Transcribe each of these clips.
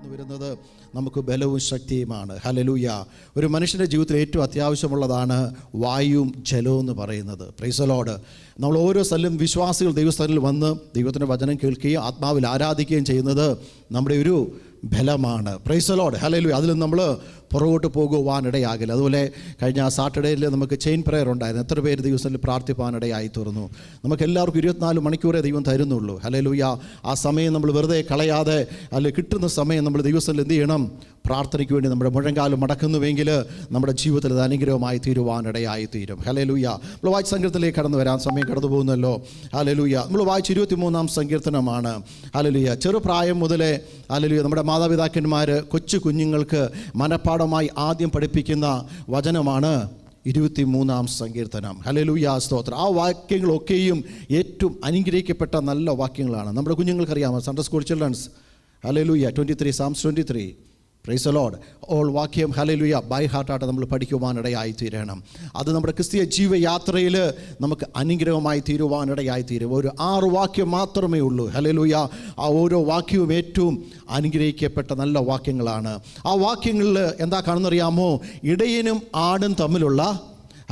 കടന്നു വരുന്നത് നമുക്ക് ബലവും ശക്തിയുമാണ്. ഹല്ലേലൂയ. ഒരു മനുഷ്യൻ്റെ ജീവിതത്തിൽ ഏറ്റവും അത്യാവശ്യമുള്ളതാണ് വായുവും ജലവും എന്ന് പറയുന്നത്. Price the lord. നമ്മൾ ഓരോ സ്ഥലവും വിശ്വാസികൾ ദൈവസ്ഥലിൽ വന്ന് ദൈവത്തിൻ്റെ വചനം കേൾക്കുകയും ആത്മാവിൽ ആരാധിക്കുകയും ചെയ്യുന്നത് നമ്മുടെ ഒരു ബലമാണ്. Praise the lord. ഹല്ലേലൂയ. അതിൽ നമ്മൾ പുറകോട്ട് പോകുവാനിടയാകില്ല. അതുപോലെ കഴിഞ്ഞ സാറ്റർഡേയിൽ നമുക്ക് ചെയിൻ പ്രെയർ ഉണ്ടായിരുന്നു. എത്ര പേര് ദിവസത്തിൽ പ്രാർത്ഥിപ്പാനിടയായി തീർന്നു. നമുക്ക് എല്ലാവർക്കും 24 മണിക്കൂറേ ദൈവം തരുന്നുള്ളൂ. ഹല്ലേലൂയ. ആ സമയം നമ്മൾ വെറുതെ കളയാതെ കിട്ടുന്ന സമയം നമ്മൾ ദിവസത്തിൽ എന്ത് ചെയ്യണം? പ്രാർത്ഥനയ്ക്ക് വേണ്ടി നമ്മുടെ മുഴങ്കാലം മടക്കുന്നുവെങ്കിൽ നമ്മുടെ ജീവിതത്തിൽ അത് അനുഗ്രഹമായി തീരുവാനിടയായി തീരും. ഹല്ലേലൂയ. നമ്മൾ വായിച്ച സങ്കീർത്തനത്തിലേക്ക് കടന്നു വരാൻ സമയം കടന്നു പോകുന്നല്ലോ. ഹല്ലേലൂയ. നമ്മൾ വായിച്ച 23-ാം സങ്കീർത്തനമാണ്. ഹല്ലേലൂയ. ചെറുപ്രായം മുതലേ ഹല്ലേലൂയ നമ്മുടെ മാതാപിതാക്കന്മാർ കൊച്ചു കുഞ്ഞുങ്ങൾക്ക് മനഃപ്പാഠമായി ആദ്യം പഠിപ്പിക്കുന്ന വചനമാണ് 23-ാം സങ്കീർത്തനം. ഹല്ലേലൂയ. സ്തോത്രം. ആ വാക്യങ്ങളൊക്കെയും ഏറ്റവും അനുഗ്രഹിക്കപ്പെട്ട നല്ല വാക്യങ്ങളാണ്. നമ്മുടെ കുഞ്ഞുങ്ങൾക്കറിയാമോ? Sunday school children's hallelujah 23 Psalms 23. Praise the lord. All വാക്യം ഹല്ലേലൂയ ബൈ ഹാർട്ടായിട്ട് നമ്മൾ പഠിക്കുവാനിടയായി തീരണം. അത് നമ്മുടെ ക്രിസ്തീയ ജീവയാത്രയിൽ നമുക്ക് അനുഗ്രഹമായി തീരുവാനിടയായി തീരും. ഒരു 6 വാക്യം മാത്രമേ ഉള്ളൂ. ഹല്ലേലൂയ. ആ ഓരോ വാക്യവും ഏറ്റവും അനുഗ്രഹിക്കപ്പെട്ട നല്ല വാക്യങ്ങളാണ്. ആ വാക്യങ്ങളിൽ എന്താ കാണുന്നറിയാമോ? ഇടയനും ആടും തമ്മിലുള്ള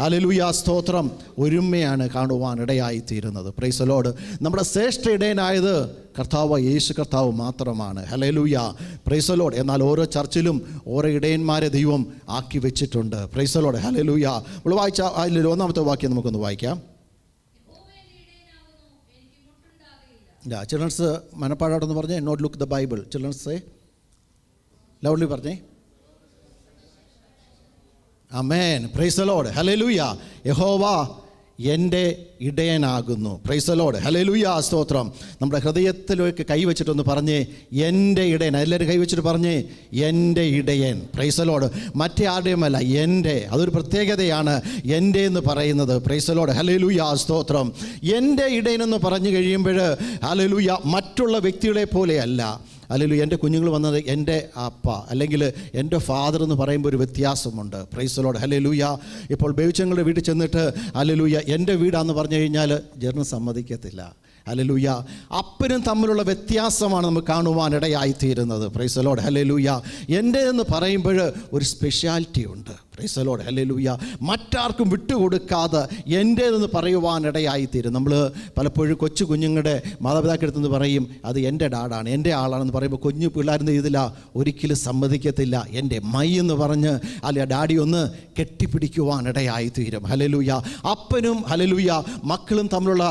ഹല്ലേലൂയ സ്തോത്രം ഒരുമയാണ് കാണുവാനിടയായി തീരുന്നത്. Price the Lord. നമ്മുടെ ശ്രേഷ്ഠ ഇടയനായത് കർത്താവ് യേശു കർത്താവ് മാത്രമാണ്. ഹല്ലേലൂയ. Price the Lord. എന്നാൽ ഓരോ ചർച്ചിലും ഓരോ ഇടയന്മാരെ ദൈവം ആക്കി വെച്ചിട്ടുണ്ട്. Price the lord. ഹല്ലേലൂയ. നമ്മൾ വായിച്ച അതിൽ 1-ാമത്തെ വാക്യം നമുക്കൊന്ന് വായിക്കാം. ചിൽഡ്രൻസ് മനപ്പാടായിട്ടൊന്ന് പറഞ്ഞേ. Not look the Bible. Children's loudly പറഞ്ഞേ. Amen. Praise the lord. Hallelujah. Jehovah എൻ്റെ ഇടയനാകുന്നു. Praise the lord. ഹല്ലേലൂയ സ്തോത്രം. നമ്മുടെ ഹൃദയത്തിലേക്ക് കൈവച്ചിട്ടൊന്ന് പറഞ്ഞേ, എൻ്റെ ഇടയൻ. എല്ലാവരും കൈവച്ചിട്ട് പറഞ്ഞേ, എൻ്റെ ഇടയൻ. Price the Lord. മറ്റേ ആരുടെയുമല്ല, എൻ്റെ. അതൊരു പ്രത്യേകതയാണ് എൻ്റെ എന്ന് പറയുന്നത്. Price the lord. ഹല്ലേലൂയ സ്തോത്രം. എൻ്റെ ഇടയൻ എന്ന് പറഞ്ഞു കഴിയുമ്പോൾ ഹല്ലേലൂയ മറ്റുള്ള വ്യക്തികളെ പോലെയല്ല. ഹല്ലേലൂയ. എൻ്റെ കുഞ്ഞുങ്ങൾ വന്നത് എൻ്റെ അപ്പ അല്ലെങ്കിൽ എൻ്റെ ഫാദർ എന്ന് പറയുമ്പോൾ ഒരു വ്യത്യാസമുണ്ട്. Price the lord. ഹല്ലേലൂയ. ഇപ്പോൾ ബേബിച്ചങ്ങളുടെ വീട്ടിൽ ചെന്നിട്ട് ഹല്ലേലൂയ എൻ്റെ വീടാന്ന് പറഞ്ഞു കഴിഞ്ഞാൽ ജെറിന് സമ്മതിക്കത്തില്ല. ഹല്ലേലൂയ. അപ്പനും തമ്മിലുള്ള വ്യത്യാസമാണ് നമുക്ക് കാണുവാനിടയായിത്തീരുന്നത്. Praise the lord. ഹല്ലേലൂയ. എൻ്റെ എന്ന് പറയുമ്പോൾ ഒരു സ്പെഷ്യാലിറ്റി ഉണ്ട്. Praise the lord. ഹല്ലേലൂയ. മറ്റാർക്കും വിട്ടുകൊടുക്കാതെ എൻ്റേതെന്ന് പറയുവാനിടയായിത്തീരും. നമ്മൾ പലപ്പോഴും കൊച്ചു കുഞ്ഞുങ്ങളുടെ മാതാപിതാക്കളെടുത്തെന്ന് പറയും അത് എൻ്റെ ഡാഡാണ്, എൻ്റെ ആളാണെന്ന് പറയുമ്പോൾ കുഞ്ഞു പിള്ളേരുടെ ഇതില്ല, ഒരിക്കലും സമ്മതിക്കത്തില്ല. എൻ്റെ മൈ എന്ന് പറഞ്ഞ് അല്ലെ ഡാഡി ഒന്ന് കെട്ടിപ്പിടിക്കുവാനിടയായിത്തീരും. ഹല്ലേലൂയ. അപ്പനും ഹല്ലേലൂയ മക്കളും തമ്മിലുള്ള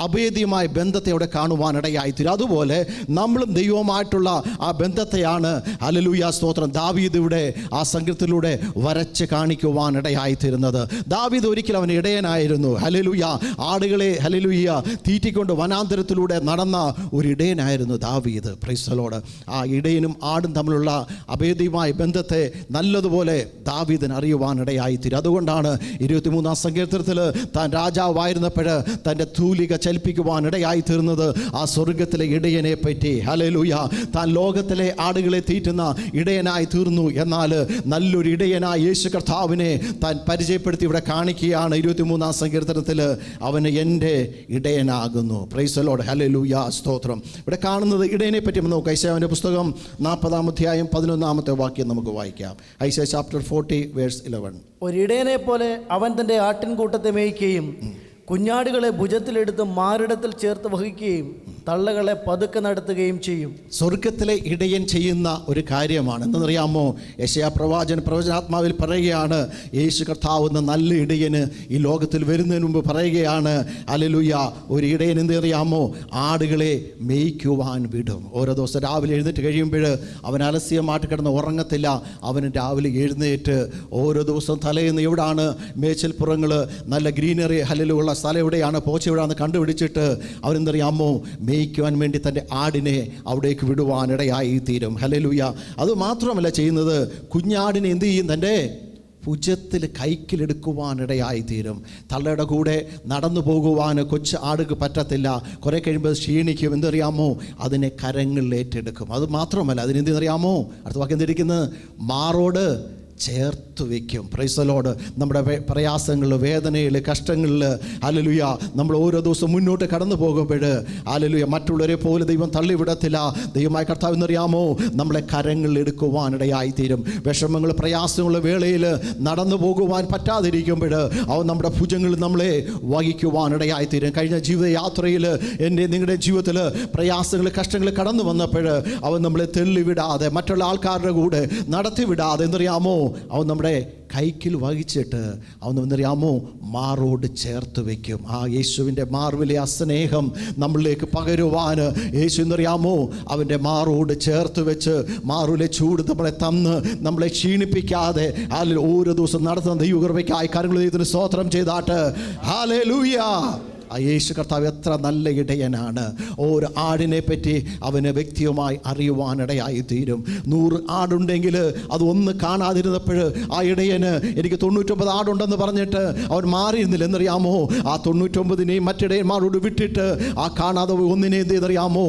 അഭേദ്യമായ ബന്ധത്തെ അവിടെ കാണുവാനിടയായിത്തീരും. അതുപോലെ നമ്മളും ദൈവവുമായിട്ടുള്ള ആ ബന്ധത്തെയാണ് ഹല്ലേലൂയ സ്തോത്രം ദാവീദ് ഇവിടെ ആ സങ്കീർത്തനത്തിലൂടെ വരച്ച് കാണിക്കുവാനിടയായിത്തീരുന്നത്. ദാവീദ് ഒരിക്കലും അവൻ ഇടയനായിരുന്നു. ഹല്ലേലൂയ. ആടുകളെ ഹല്ലേലൂയ തീറ്റിക്കൊണ്ട് വനാന്തരത്തിലൂടെ നടന്ന ഒരു ഇടയനായിരുന്നു ദാവീദ്. Price the Lord. ആ ഇടയനും ആടും തമ്മിലുള്ള അഭേദ്യമായ ബന്ധത്തെ നല്ലതുപോലെ ദാവീദിന് അറിയുവാനിടയായിത്തീരും. അതുകൊണ്ടാണ് 23-ാം സങ്കീർത്തനത്തിൽ താൻ രാജാവായിരുന്നപ്പോൾ തൻ്റെ തൂലിക ചലിപ്പിക്കുവാനിടയായിത്തീർന്നത് ആ സ്വർഗത്തിലെ ഇടയനെ പറ്റി. ഹല്ലേലൂയ. താൻ ലോകത്തിലെ ആടുകളെ തീറ്റുന്ന ഇടയനായി തീർന്നു. എന്നാൽ നല്ലൊരു ഇടയനായ യേശു കർത്താവിനെ താൻ പരിചയപ്പെടുത്തി ഇവിടെ കാണിക്കുകയാണ്. 23-ാം സങ്കീർത്തനത്തിൽ അവന് എൻ്റെ ഇടയനാകുന്നു. Praise the lord. ഹല്ലേലൂയ സ്തോത്രം. ഇവിടെ കാണുന്നത് ഇടയനെ പറ്റി നമുക്ക് ഐശയ്യാവിൻ്റെ പുസ്തകം 40-ാം അധ്യായം 11-ാമത്തെ വാക്യം നമുക്ക് വായിക്കാം. ഐശയ്യ ചാപ്റ്റർ 40 വേഴ്സ് 11. ഒരിടയനെ പോലെ അവൻ തൻ്റെ ആട്ടിൻകൂട്ടത്തെ മേയ്ക്കുകയും കുഞ്ഞാടുകളെ ഭുജത്തിലെടുത്ത് മാറിടത്തിൽ ചേർത്ത് വഹിക്കുകയും തള്ളകളെ പതുക്കെ നടത്തുകയും ചെയ്യും. സ്വർഗത്തിലെ ഇടയൻ ചെയ്യുന്ന ഒരു കാര്യമാണ്. എന്തെന്നറിയാമോ? യെശയ്യാ പ്രവചനാത്മാവിൽ പറയുകയാണ്, യേശു കർത്താവ് എന്ന നല്ല ഇടയന് ഈ ലോകത്തിൽ വരുന്നതിന് മുമ്പ് പറയുകയാണ് ഹല്ലേലൂയ ഒരു ഇടയൻ എന്തെന്നറിയാമോ? ആടുകളെ മേയ്ക്കുവാൻ വിടും. ഓരോ ദിവസം രാവിലെ എഴുന്നേറ്റ് കഴിയുമ്പോൾ അവൻ അലസ്യമായിട്ട് കിടന്ന് ഉറങ്ങത്തില്ല. അവന് രാവിലെ എഴുന്നേറ്റ് ഓരോ ദിവസവും തലേന്ന് എവിടാണ് മേച്ചിൽപ്പുറങ്ങൾ നല്ല ഗ്രീനറി ഹല്ലേലൂയ സ്ഥലം എവിടെയാണ്, പോച്ച എവിടെയാണെന്ന് കണ്ടുപിടിച്ചിട്ട് അവനെന്തറിയാമോ മേയ്ക്കുവാൻ വേണ്ടി തൻ്റെ ആടിനെ അവിടേക്ക് വിടുവാനിടയായി തീരും. ഹല്ലേലൂയ. അതുമാത്രമല്ല ചെയ്യുന്നത്, കുഞ്ഞാടിനെ എന്ത് ചെയ്യും? തൻ്റെ ഭുജത്തിൽ കൈക്കിലെടുക്കുവാനിടയായി തീരും. തള്ളയുടെ കൂടെ നടന്നു പോകുവാൻ കൊച്ചു ആടുക്ക് പറ്റത്തില്ല. കുറേ കഴിയുമ്പോൾ ക്ഷീണിക്കും. എന്തറിയാമോ? അതിനെ കരങ്ങളിൽ ഏറ്റെടുക്കും. അത് മാത്രമല്ല അതിനെന്തെന്നറിയാമോ? അടുത്ത വാക്യം എന്തിരിക്കുന്നത്? മാറോട് ചേർത്ത് വയ്ക്കും. Price the Lord. നമ്മുടെ പ്രയാസങ്ങളിൽ, വേദനയിൽ, കഷ്ടങ്ങളിൽ ഹല്ലേലൂയ നമ്മൾ ഓരോ ദിവസവും മുന്നോട്ട് കടന്നു പോകുമ്പോൾ ഹല്ലേലൂയ മറ്റുള്ളവരെ പോലെ ദൈവം തള്ളിവിടത്തില്ല. ദൈവമായ കർത്താവ് എന്നറിയാമോ, നമ്മളെ കരങ്ങളിൽ എടുക്കുവാനിടയായിത്തീരും. വിഷമങ്ങൾ, പ്രയാസങ്ങളുടെ വേളയിൽ നടന്നു പോകുവാൻ പറ്റാതിരിക്കുമ്പോൾ അവൻ നമ്മുടെ ഭുജങ്ങളിൽ നമ്മളെ വഹിക്കുവാനിടയായിത്തീരും. കഴിഞ്ഞ ജീവിതയാത്രയിൽ എൻ്റെ നിങ്ങളുടെ ജീവിതത്തിൽ പ്രയാസങ്ങൾ, കഷ്ടങ്ങൾ കടന്നു വന്നപ്പോൾ അവൻ നമ്മളെ തെള്ളിവിടാതെ, മറ്റുള്ള ആൾക്കാരുടെ കൂടെ നടത്തിവിടാതെ എന്നറിയാമോ, അവൻ നമ്മുടെ കൈക്കിൽ വഹിച്ചിട്ട് അവൻ എന്നറിയാമോ മാറോട് ചേർത്ത് വയ്ക്കും. ആ യേശുവിൻ്റെ മാർവിലെ ആ സ്നേഹം നമ്മളിലേക്ക് പകരുവാൻ യേശു എന്നറിയാമോ അവൻ്റെ മാറോട് ചേർത്ത് വെച്ച് മാറിലെ ചൂട് നമ്മളെ തന്ന് നമ്മളെ ക്ഷീണിപ്പിക്കാതെ അതിൽ ഓരോ ദിവസം നടത്തുന്ന ദൈവകൃപയ്ക്കായി കാര്യങ്ങൾ ഇതിന് സ്തോത്രം ചെയ്താട്ട് ഹല്ലേലൂയ. ആ യേശു കർത്താവ് എത്ര നല്ല ഇടയനാണ്. ഓരോ ആടിനെ പറ്റി അവന് വ്യക്തിയുമായി അറിയുവാനിടയായി തീരും. 100 ആടുണ്ടെങ്കിൽ അത് ഒന്ന് കാണാതിരുന്നപ്പോൾ ആ ഇടയന് എനിക്ക് 99 ആടുണ്ടെന്ന് പറഞ്ഞിട്ട് അവൻ മാറിയിരുന്നില്ല. എന്നറിയാമോ, ആ 99നെയും മറ്റിടയന്മാരോട് വിട്ടിട്ട് ആ കാണാതെ ഒന്നിനെ എന്ത് ചെയ്തറിയാമോ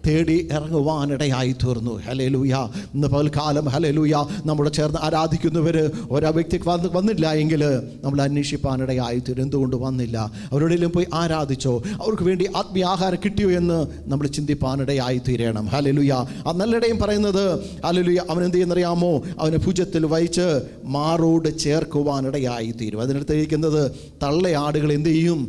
തേടി ഇറങ്ങുവാനിടയായി തീർന്നു. ഹല്ലേലൂയ. ഇന്ന് പകൽക്കാലം ഹല്ലേലൂയ നമ്മുടെ ചേർന്ന് ആരാധിക്കുന്നവർ ഓരോ വ്യക്തിക്ക് വന്നില്ല എങ്കിൽ നമ്മൾ അന്വേഷിപ്പാനിടയായി തീരും. എന്തുകൊണ്ട് വന്നില്ല? അവരോടെങ്കിലും പോയി ആരാധിച്ചോ? അവർക്ക് വേണ്ടി ആത്മീയ ആഹാരം കിട്ടിയോ എന്ന് നമ്മൾ ചിന്തിപ്പാനിടയായി തീരണം. ഹല്ലേലൂയ. ആ നല്ലിടയും പറയുന്നത് ഹല്ലേലൂയ അവൻ എന്ത് ചെയ്യുന്നറിയാമോ, അവനെ ഭുജത്തിൽ വഹിച്ച് മാറോട് ചേർക്കുവാനിടയായി തീരും. അതിനടുത്തിരിക്കുന്നത് തള്ളയാടുകൾ എന്ത് ചെയ്യും?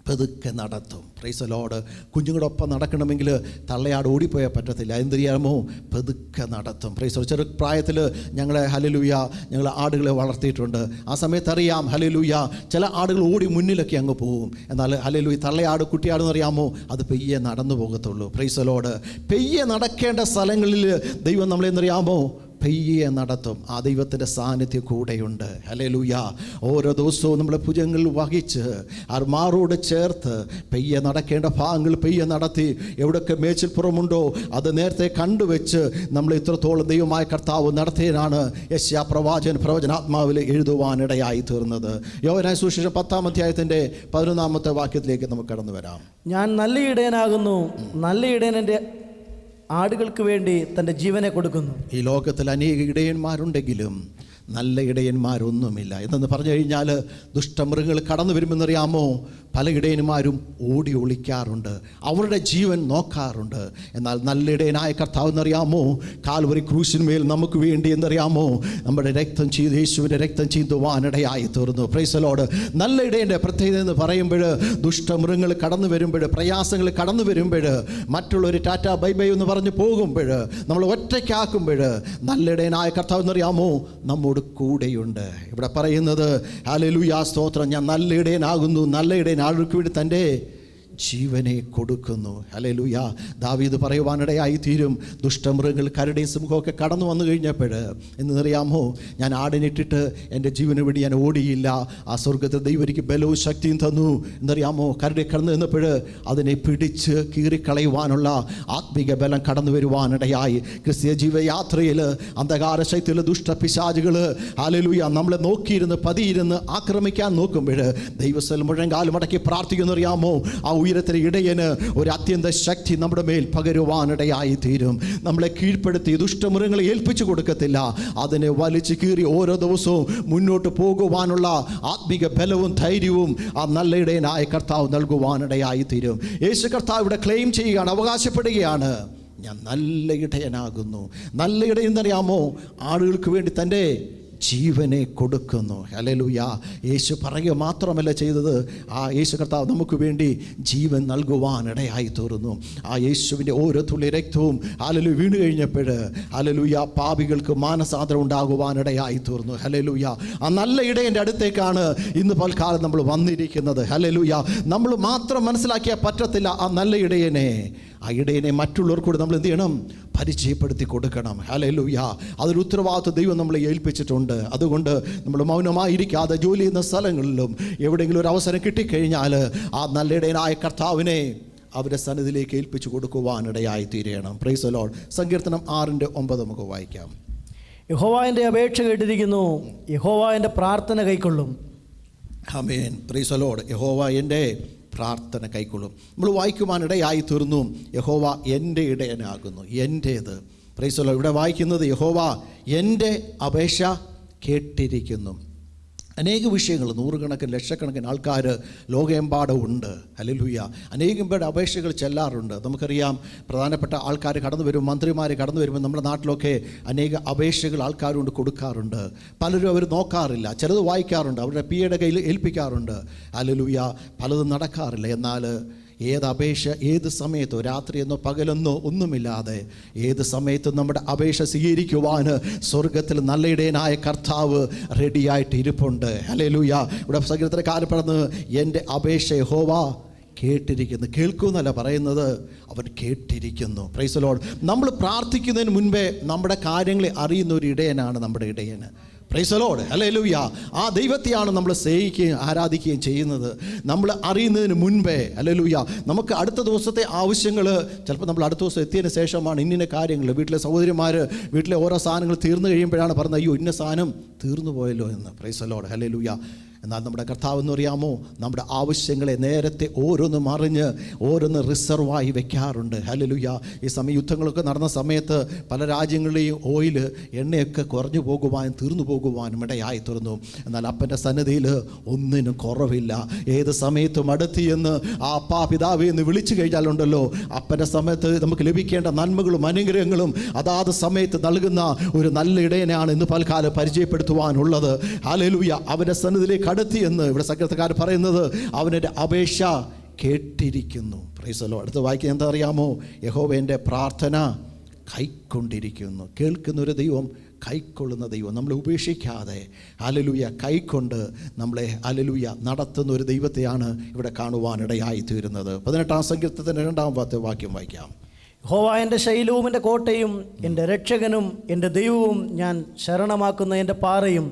പതുക്കെ നടത്തും. Price the Lord. കുഞ്ഞുങ്ങളൊപ്പം നടക്കണമെങ്കിൽ തള്ളയാട് ഓടിപ്പോയാൽ പറ്റത്തില്ല. എന്തിനാമോ പതുക്കെ നടത്തും. Price the Lord. ചെറുപ്രായത്തിൽ ഞങ്ങളെ ഹല്ലേലൂയ ഞങ്ങൾ ആടുകളെ വളർത്തിയിട്ടുണ്ട്. ആ സമയത്ത് അറിയാം ഹല്ലേലൂയ ചില ആടുകൾ ഓടി മുന്നിലൊക്കെ അങ്ങ് പോകും. എന്നാൽ ഹല്ലേലൂയ തള്ളയാട്, കുട്ടിയാടെന്ന് അറിയാമോ, അത് പെയ്യെ നടന്നു പോകത്തുള്ളൂ. Price the Lord. പെയ്യെ നടക്കേണ്ട സ്ഥലങ്ങളിൽ ദൈവം നമ്മളെന്നറിയാമോ പെയ്യെ നടത്തും. ആ ദൈവത്തിൻ്റെ സാന്നിധ്യം കൂടെയുണ്ട്. ഹല്ലേലൂയ. ഓരോ ദിവസവും നമ്മളെ ഭുജങ്ങളിൽ വഹിച്ച് മാറോട് ചേർത്ത് പെയ്യെ നടക്കേണ്ട ഭാഗങ്ങൾ പെയ്യെ നടത്തി എവിടെയൊക്കെ മേച്ചിൽപ്പുറമുണ്ടോ അത് നേരത്തെ കണ്ടുവെച്ച് നമ്മൾ ഇത്രത്തോളം ദൈവമായ കർത്താവ് നടത്തിയതിനാണ് യെശയ്യാ പ്രവചനാത്മാവിൽ എഴുതുവാനിടയായി തീർന്നത്. യോഹന്നാൻ സുവിശേഷം 10-ാം അധ്യായത്തിൻ്റെ 11-ാമത്തെ വാക്യത്തിലേക്ക് നമുക്ക് കടന്നു വരാം. ഞാൻ നല്ല ഇടയനാകുന്നു, നല്ല ഇടയൻ എൻ്റെ ആടുകൾക്ക് വേണ്ടി തൻ്റെ ജീവനെ കൊടുക്കുന്നു. ഈ ലോകത്തിൽ അനേക ഇടയന്മാരുണ്ടെങ്കിലും നല്ല ഇടയന്മാരൊന്നുമില്ല. എന്നു പറഞ്ഞു കഴിഞ്ഞാൽ ദുഷ്ടമൃഗങ്ങൾ കടന്നു വരുമെന്നറിയാമോ, പല ഇടയന്മാരും ഓടി ഒളിക്കാറുണ്ട്, അവരുടെ ജീവൻ നോക്കാറുണ്ട്. എന്നാൽ നല്ല ഇടയനായ കർത്താവ് എന്നറിയാമോ, കാൽവരി ക്രൂശിന്മേൽ നമുക്ക് വേണ്ടി എന്നറിയാമോ നമ്മുടെ രക്തം ചെയ്ത് യേശുവിൻ്റെ രക്തം ചെയ്തുവാനിടയായി തീർന്നു. Price the Lord. നല്ല ഇടയൻ്റെ പ്രത്യേകത എന്ന് പറയുമ്പോൾ ദുഷ്ടമൃഗങ്ങൾ കടന്നു വരുമ്പോൾ, പ്രയാസങ്ങൾ കടന്നു വരുമ്പോൾ, മറ്റുള്ളവർ ടാറ്റ ബൈ ബൈ എന്ന് പറഞ്ഞ് പോകുമ്പോൾ, നമ്മൾ ഒറ്റയ്ക്കാക്കുമ്പോൾ നല്ല ഇടയനായ കർത്താവ് എന്നറിയാമോ നമ്മോട് കൂടെയുണ്ട്. ഇവിടെ പറയുന്നത് ഹല്ലേലൂയ സ്തോത്രം, ഞാൻ നല്ല ഇടയനാകുന്നു, നല്ല ഇടയൻ ആൾക്ക് വേണ്ടി തൻ്റെ ജീവനെ കൊടുക്കുന്നു. ഹല്ലേലൂയ. ദാവീദ് പറയുവാനിടയായി തീരും, ദുഷ്ടമൃഗങ്ങൾ കരടിയും സിംഹമൊക്കെ കടന്നു വന്നു കഴിഞ്ഞപ്പോൾ എന്നറിയാമോ, ഞാൻ ആടിനിട്ടിട്ട് എൻ്റെ ജീവന് വേണ്ടി ഞാൻ ഓടിയില്ല. ആ സ്വർഗത്തിൽ ദൈവം എനിക്ക് ബലവും ശക്തിയും തന്നു. എന്നറിയാമോ, കരടി കടന്നു നിന്നപ്പോൾ അതിനെ പിടിച്ച് കീറിക്കളയുവാനുള്ള ആത്മീക ബലം കടന്നു വരുവാനിടയായി. ക്രിസ്തീയ ജീവയാത്രയിൽ അന്ധകാര ശക്തിയിൽ ദുഷ്ടപിശാചുകൾ ഹല്ലേലൂയ നമ്മളെ നോക്കിയിരുന്ന് പതിയിരുന്ന് ആക്രമിക്കാൻ നോക്കുമ്പോൾ ദൈവസ്ഥലം മുഴങ്കാലം മടക്കി പ്രാർത്ഥിക്കുന്നറിയാമോ, ആ ഉയരത്തിലെ ഇടയന് ഒരു അത്യന്ത ശക്തി നമ്മുടെ മേൽ പകരുവാനിടയായി തീരും. നമ്മളെ കീഴ്പ്പെടുത്തി ദുഷ്ടമൃഗങ്ങളെ ഏൽപ്പിച്ചു കൊടുക്കത്തില്ല. അതിനെ വലിച്ചു കീറി ഓരോ ദിവസവും മുന്നോട്ട് പോകുവാനുള്ള ആത്മീക ബലവും ധൈര്യവും ആ നല്ല ഇടയനായ കർത്താവ് നൽകുവാനിടയായി തീരും. യേശു കർത്താവ് ഇവിടെ ക്ലെയിം ചെയ്യുകയാണ്, അവകാശപ്പെടുകയാണ്, ഞാൻ നല്ല ഇടയനാകുന്നു. നല്ല ഇടയൻ എന്നറിയാമോ, ആളുകൾക്ക് വേണ്ടി തൻ്റെ ജീവനെ കൊടുക്കുന്നു. ഹല്ലേലൂയ. യേശു പറയുക മാത്രമല്ല ചെയ്തത്, ആ യേശു കർത്താവ് നമുക്ക് വേണ്ടി ജീവൻ നൽകുവാനിടയായി തീർന്നു. ആ യേശുവിൻ്റെ ഓരോ തുള്ളി രക്തവും ഹല്ലേലൂയ വീണ് കഴിഞ്ഞപ്പോൾ ഹല്ലേലൂയ പാപികൾക്ക് മാനസാന്തരം ഉണ്ടാകുവാനിടയായി തീർന്നു. ഹല്ലേലൂയ. ആ നല്ല ഇടയൻ്റെ അടുത്തേക്കാണ് ഇന്ന് പൽക്കാലം നമ്മൾ വന്നിരിക്കുന്നത്. ഹല്ലേലൂയ. നമ്മൾ മാത്രം മനസ്സിലാക്കിയാൽ പറ്റത്തില്ല ആ നല്ല ഇടയനെ. ആ ഇടയനെ മറ്റുള്ളവർക്കൂടെ നമ്മൾ എന്ത് ചെയ്യണം? പരിചയപ്പെടുത്തി കൊടുക്കണം. ഹല്ലേലൂയ. അതൊരു ഉത്തരവാദിത്വം ദൈവം നമ്മളെ ഏൽപ്പിച്ചിട്ടുണ്ട്. അതുകൊണ്ട് നമ്മൾ മൗനമായിരിക്കാതെ ജോലി ചെയ്യുന്ന സ്ഥലങ്ങളിലും എവിടെയെങ്കിലും ഒരു അവസരം കിട്ടിക്കഴിഞ്ഞാൽ ആ നല്ല ഇടയനായ കർത്താവിനെ അവരുടെ സന്നിധിയിലേക്ക് ഏൽപ്പിച്ചു കൊടുക്കുവാനിടയായി തീരണം. Price the Lord. സങ്കീർത്തനം 6:9 നമുക്ക് വായിക്കാം. യഹോവ എൻ്റെ അപേക്ഷ കേട്ടിരിക്കുന്നു, യഹോവ എൻ്റെ പ്രാർത്ഥന കൈക്കൊള്ളും. Amen. Praise the lord. Jehovah എൻ്റെ പ്രാർത്ഥന കൈക്കൊള്ളും. നമ്മൾ വായിക്കുവാനിടയായി തീർന്നു, യഹോവ എൻ്റെ ഇടയനാകുന്നു, എൻ്റേത്. Price the Lord. ഇവിടെ വായിക്കുന്നത് യഹോവ എൻ്റെ അപേക്ഷ കേട്ടിരിക്കുന്നു. അനേക വിഷയങ്ങൾ, നൂറുകണക്കിന് ലക്ഷക്കണക്കിന് ആൾക്കാർ ലോകമെമ്പാടും ഉണ്ട്. ഹല്ലേലൂയ. അനേകം പേരുടെ അപേക്ഷകൾ ചെല്ലാറുണ്ട്. നമുക്കറിയാം, പ്രധാനപ്പെട്ട ആൾക്കാർ കടന്നു വരും, മന്ത്രിമാർ കടന്നു വരുമ്പോൾ നമ്മുടെ നാട്ടിലൊക്കെ അനേക അപേക്ഷകൾ ആൾക്കാരുണ്ട് കൊടുക്കാറുണ്ട്. പലരും അവർ നോക്കാറില്ല, ചിലത് വായിക്കാറുണ്ട്, അവരുടെ പിയുടെ കയ്യിൽ ഏൽപ്പിക്കാറുണ്ട്. ഹല്ലേലൂയ. പലതും നടക്കാറില്ല. എന്നാൽ ഏത് അപേക്ഷ ഏത് സമയത്തോ, രാത്രിയെന്നോ പകലെന്നോ ഒന്നുമില്ലാതെ ഏത് സമയത്തും നമ്മുടെ അപേക്ഷ സ്വീകരിക്കുവാൻ സ്വർഗത്തിൽ നല്ല ഇടയനായ കർത്താവ് റെഡിയായിട്ട് ഇരിപ്പുണ്ട്. ഹല്ലേലൂയ. ഇവിടെ സങ്കീർത്തനക്കാരൻ പറഞ്ഞ് എൻ്റെ അപേക്ഷ യഹോവ കേട്ടിരിക്കുന്നു. കേൾക്കുമെന്നല്ല പറയുന്നത്, അവൻ കേട്ടിരിക്കുന്നു. Praise the lord. നമ്മൾ പ്രാർത്ഥിക്കുന്നതിന് മുൻപേ നമ്മുടെ കാര്യങ്ങളെ അറിയുന്ന ഒരു ഇടയനാണ് നമ്മുടെ ഇടയന്. Praise the lord. ഹല്ലേലൂയ. ആ ദൈവത്തെയാണ് നമ്മൾ സ്നേഹിക്കുകയും ആരാധിക്കുകയും ചെയ്യുന്നത്. നമ്മൾ അറിയുന്നതിന് മുൻപേ, ഹല്ലേലൂയ, നമുക്ക് അടുത്ത ദിവസത്തെ ആവശ്യങ്ങൾ ചിലപ്പോൾ നമ്മൾ അടുത്ത ദിവസം എത്തിയതിന് ശേഷമാണ് ഇന്ന കാര്യങ്ങൾ, വീട്ടിലെ സഹോദരിമാർ വീട്ടിലെ ഓരോ സാധനങ്ങൾ തീർന്നു കഴിയുമ്പോഴാണ് പറഞ്ഞത്, അയ്യോ ഇന്ന സാധനം തീർന്നു പോയല്ലോ എന്ന്. Price the lord. ഹല്ലേലൂയ. എന്നാൽ നമ്മുടെ കർത്താവ് എന്ന് അറിയാമോ, നമ്മുടെ ആവശ്യങ്ങളെ നേരത്തെ ഓരോന്നും അറിഞ്ഞ് ഓരോന്ന് റിസർവായി വെക്കാറുണ്ട്. ഹല്ലേലൂയ. ഈ യുദ്ധങ്ങളൊക്കെ നടന്ന സമയത്ത് പല രാജ്യങ്ങളിലെയും ഓയിൽ, എണ്ണയൊക്കെ കുറഞ്ഞു പോകുവാനും തീർന്നു പോകുവാനും ഇടയായി തീർന്നു. എന്നാൽ അപ്പൻ്റെ സന്നിധിയിൽ ഒന്നിനും കുറവില്ല. ഏത് സമയത്തും അടുത്തിയെന്ന് ആ അപ്പാ പിതാവേ എന്ന് വിളിച്ചു കഴിഞ്ഞാലുണ്ടല്ലോ, അപ്പൻ്റെ സമയത്ത് നമുക്ക് ലഭിക്കേണ്ട നന്മകളും അനുഗ്രഹങ്ങളും അതാത് സമയത്ത് നൽകുന്ന ഒരു നല്ല ഇടയനാണ് ഇന്ന് പൽക്കാലം പരിചയപ്പെടുത്തുവാനുള്ളത്. ഹല്ലേലൂയ. അവൻ്റെ സന്നിധിയിലേക്ക് അടുത്തി എന്ന് ഇവിടെ സങ്കീർത്തനക്കാരൻ പറയുന്നത്, അവൻ്റെ അപേക്ഷ കേട്ടിരിക്കുന്നു. Praise the Lord. അടുത്ത വായിക്കുക എന്താ അറിയാമോ? യഹോവ എൻ്റെ പ്രാർത്ഥന കൈക്കൊണ്ടിരിക്കുന്നു. കേൾക്കുന്ന ഒരു ദൈവം, കൈക്കൊള്ളുന്ന ദൈവം, നമ്മളെ ഉപേക്ഷിക്കാതെ ഹല്ലേലൂയ കൈക്കൊണ്ട് നമ്മളെ ഹല്ലേലൂയ നടത്തുന്ന ഒരു ദൈവത്തെയാണ് ഇവിടെ കാണുവാനിടയായി തീരുന്നത്. 18-ാം സങ്കീർത്തനത്തിൻ്റെ 2-ാമത്തെ വാക്യം വായിക്കാം. യഹോവ എൻ്റെ ശൈലവും എൻ്റെ കോട്ടയും എൻ്റെ രക്ഷകനും എൻ്റെ ദൈവവും, ഞാൻ ശരണമാക്കുന്ന എൻ്റെ പാറയും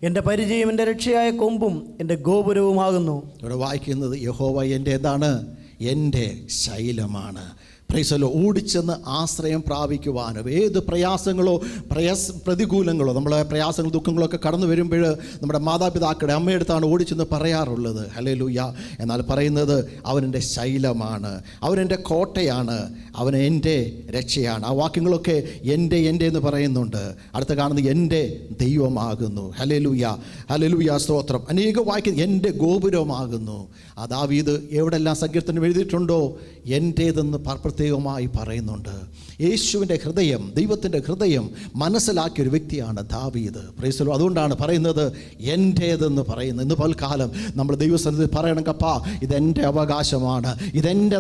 എൻ്റെ പരിചയം എൻ്റെ രക്ഷയായ കൊമ്പും എൻ്റെ ഗോപുരവുമാകുന്നു. ഇവിടെ വായിക്കുന്നത് യഹോവ എൻ്റെ എന്താണ്? എൻ്റെ ശൈലമാണ്. Price the Lord. ഓടിച്ചെന്ന് ആശ്രയം പ്രാപിക്കുവാനും ഏത് പ്രയാസങ്ങളോ പ്രതികൂലങ്ങളോ, നമ്മളെ പ്രയാസങ്ങൾ ദുഃഖങ്ങളൊക്കെ കടന്നു വരുമ്പോൾ നമ്മുടെ മാതാപിതാക്കളുടെ അമ്മയെടുത്താണ് ഓടിച്ചെന്ന് പറയാറുള്ളത്. ഹല്ലേലൂയ. എന്നാൽ പറയുന്നത് അവനെൻ്റെ ശൈലമാണ്, അവനെൻ്റെ കോട്ടയാണ്, അവൻ എൻ്റെ രക്ഷയാണ്. ആ വാക്യങ്ങളൊക്കെ എൻ്റെ എന്ന് പറയുന്നുണ്ട്. അടുത്ത കാണുന്നത് എൻ്റെ ദൈവമാകുന്നു. ഹല്ലേലൂയ. ഹല്ലേലൂയ. സ്തോത്രം. അനേക വാക്യം എൻ്റെ ഗോപുരമാകുന്നു. ആ ദാവീദ് എവിടെല്ലാം സങ്കീർത്തനം എഴുതിയിട്ടുണ്ടോ എൻ്റേതെന്ന് പ്രത്യേകമായി പറയുന്നുണ്ട്. യേശുവിൻ്റെ ഹൃദയം, ദൈവത്തിൻ്റെ ഹൃദയം മനസ്സിലാക്കിയൊരു വ്യക്തിയാണ് ദാവീദ്. Price the Lord. അതുകൊണ്ടാണ് പറയുന്നത് എൻ്റേതെന്ന് പറയുന്നത്. ഇന്ന് പൽക്കാലം നമ്മൾ ദൈവസന്നിധി പറയണം, കപ്പാ ഇതെൻ്റെ അവകാശമാണ്, ഇതെൻ്റെ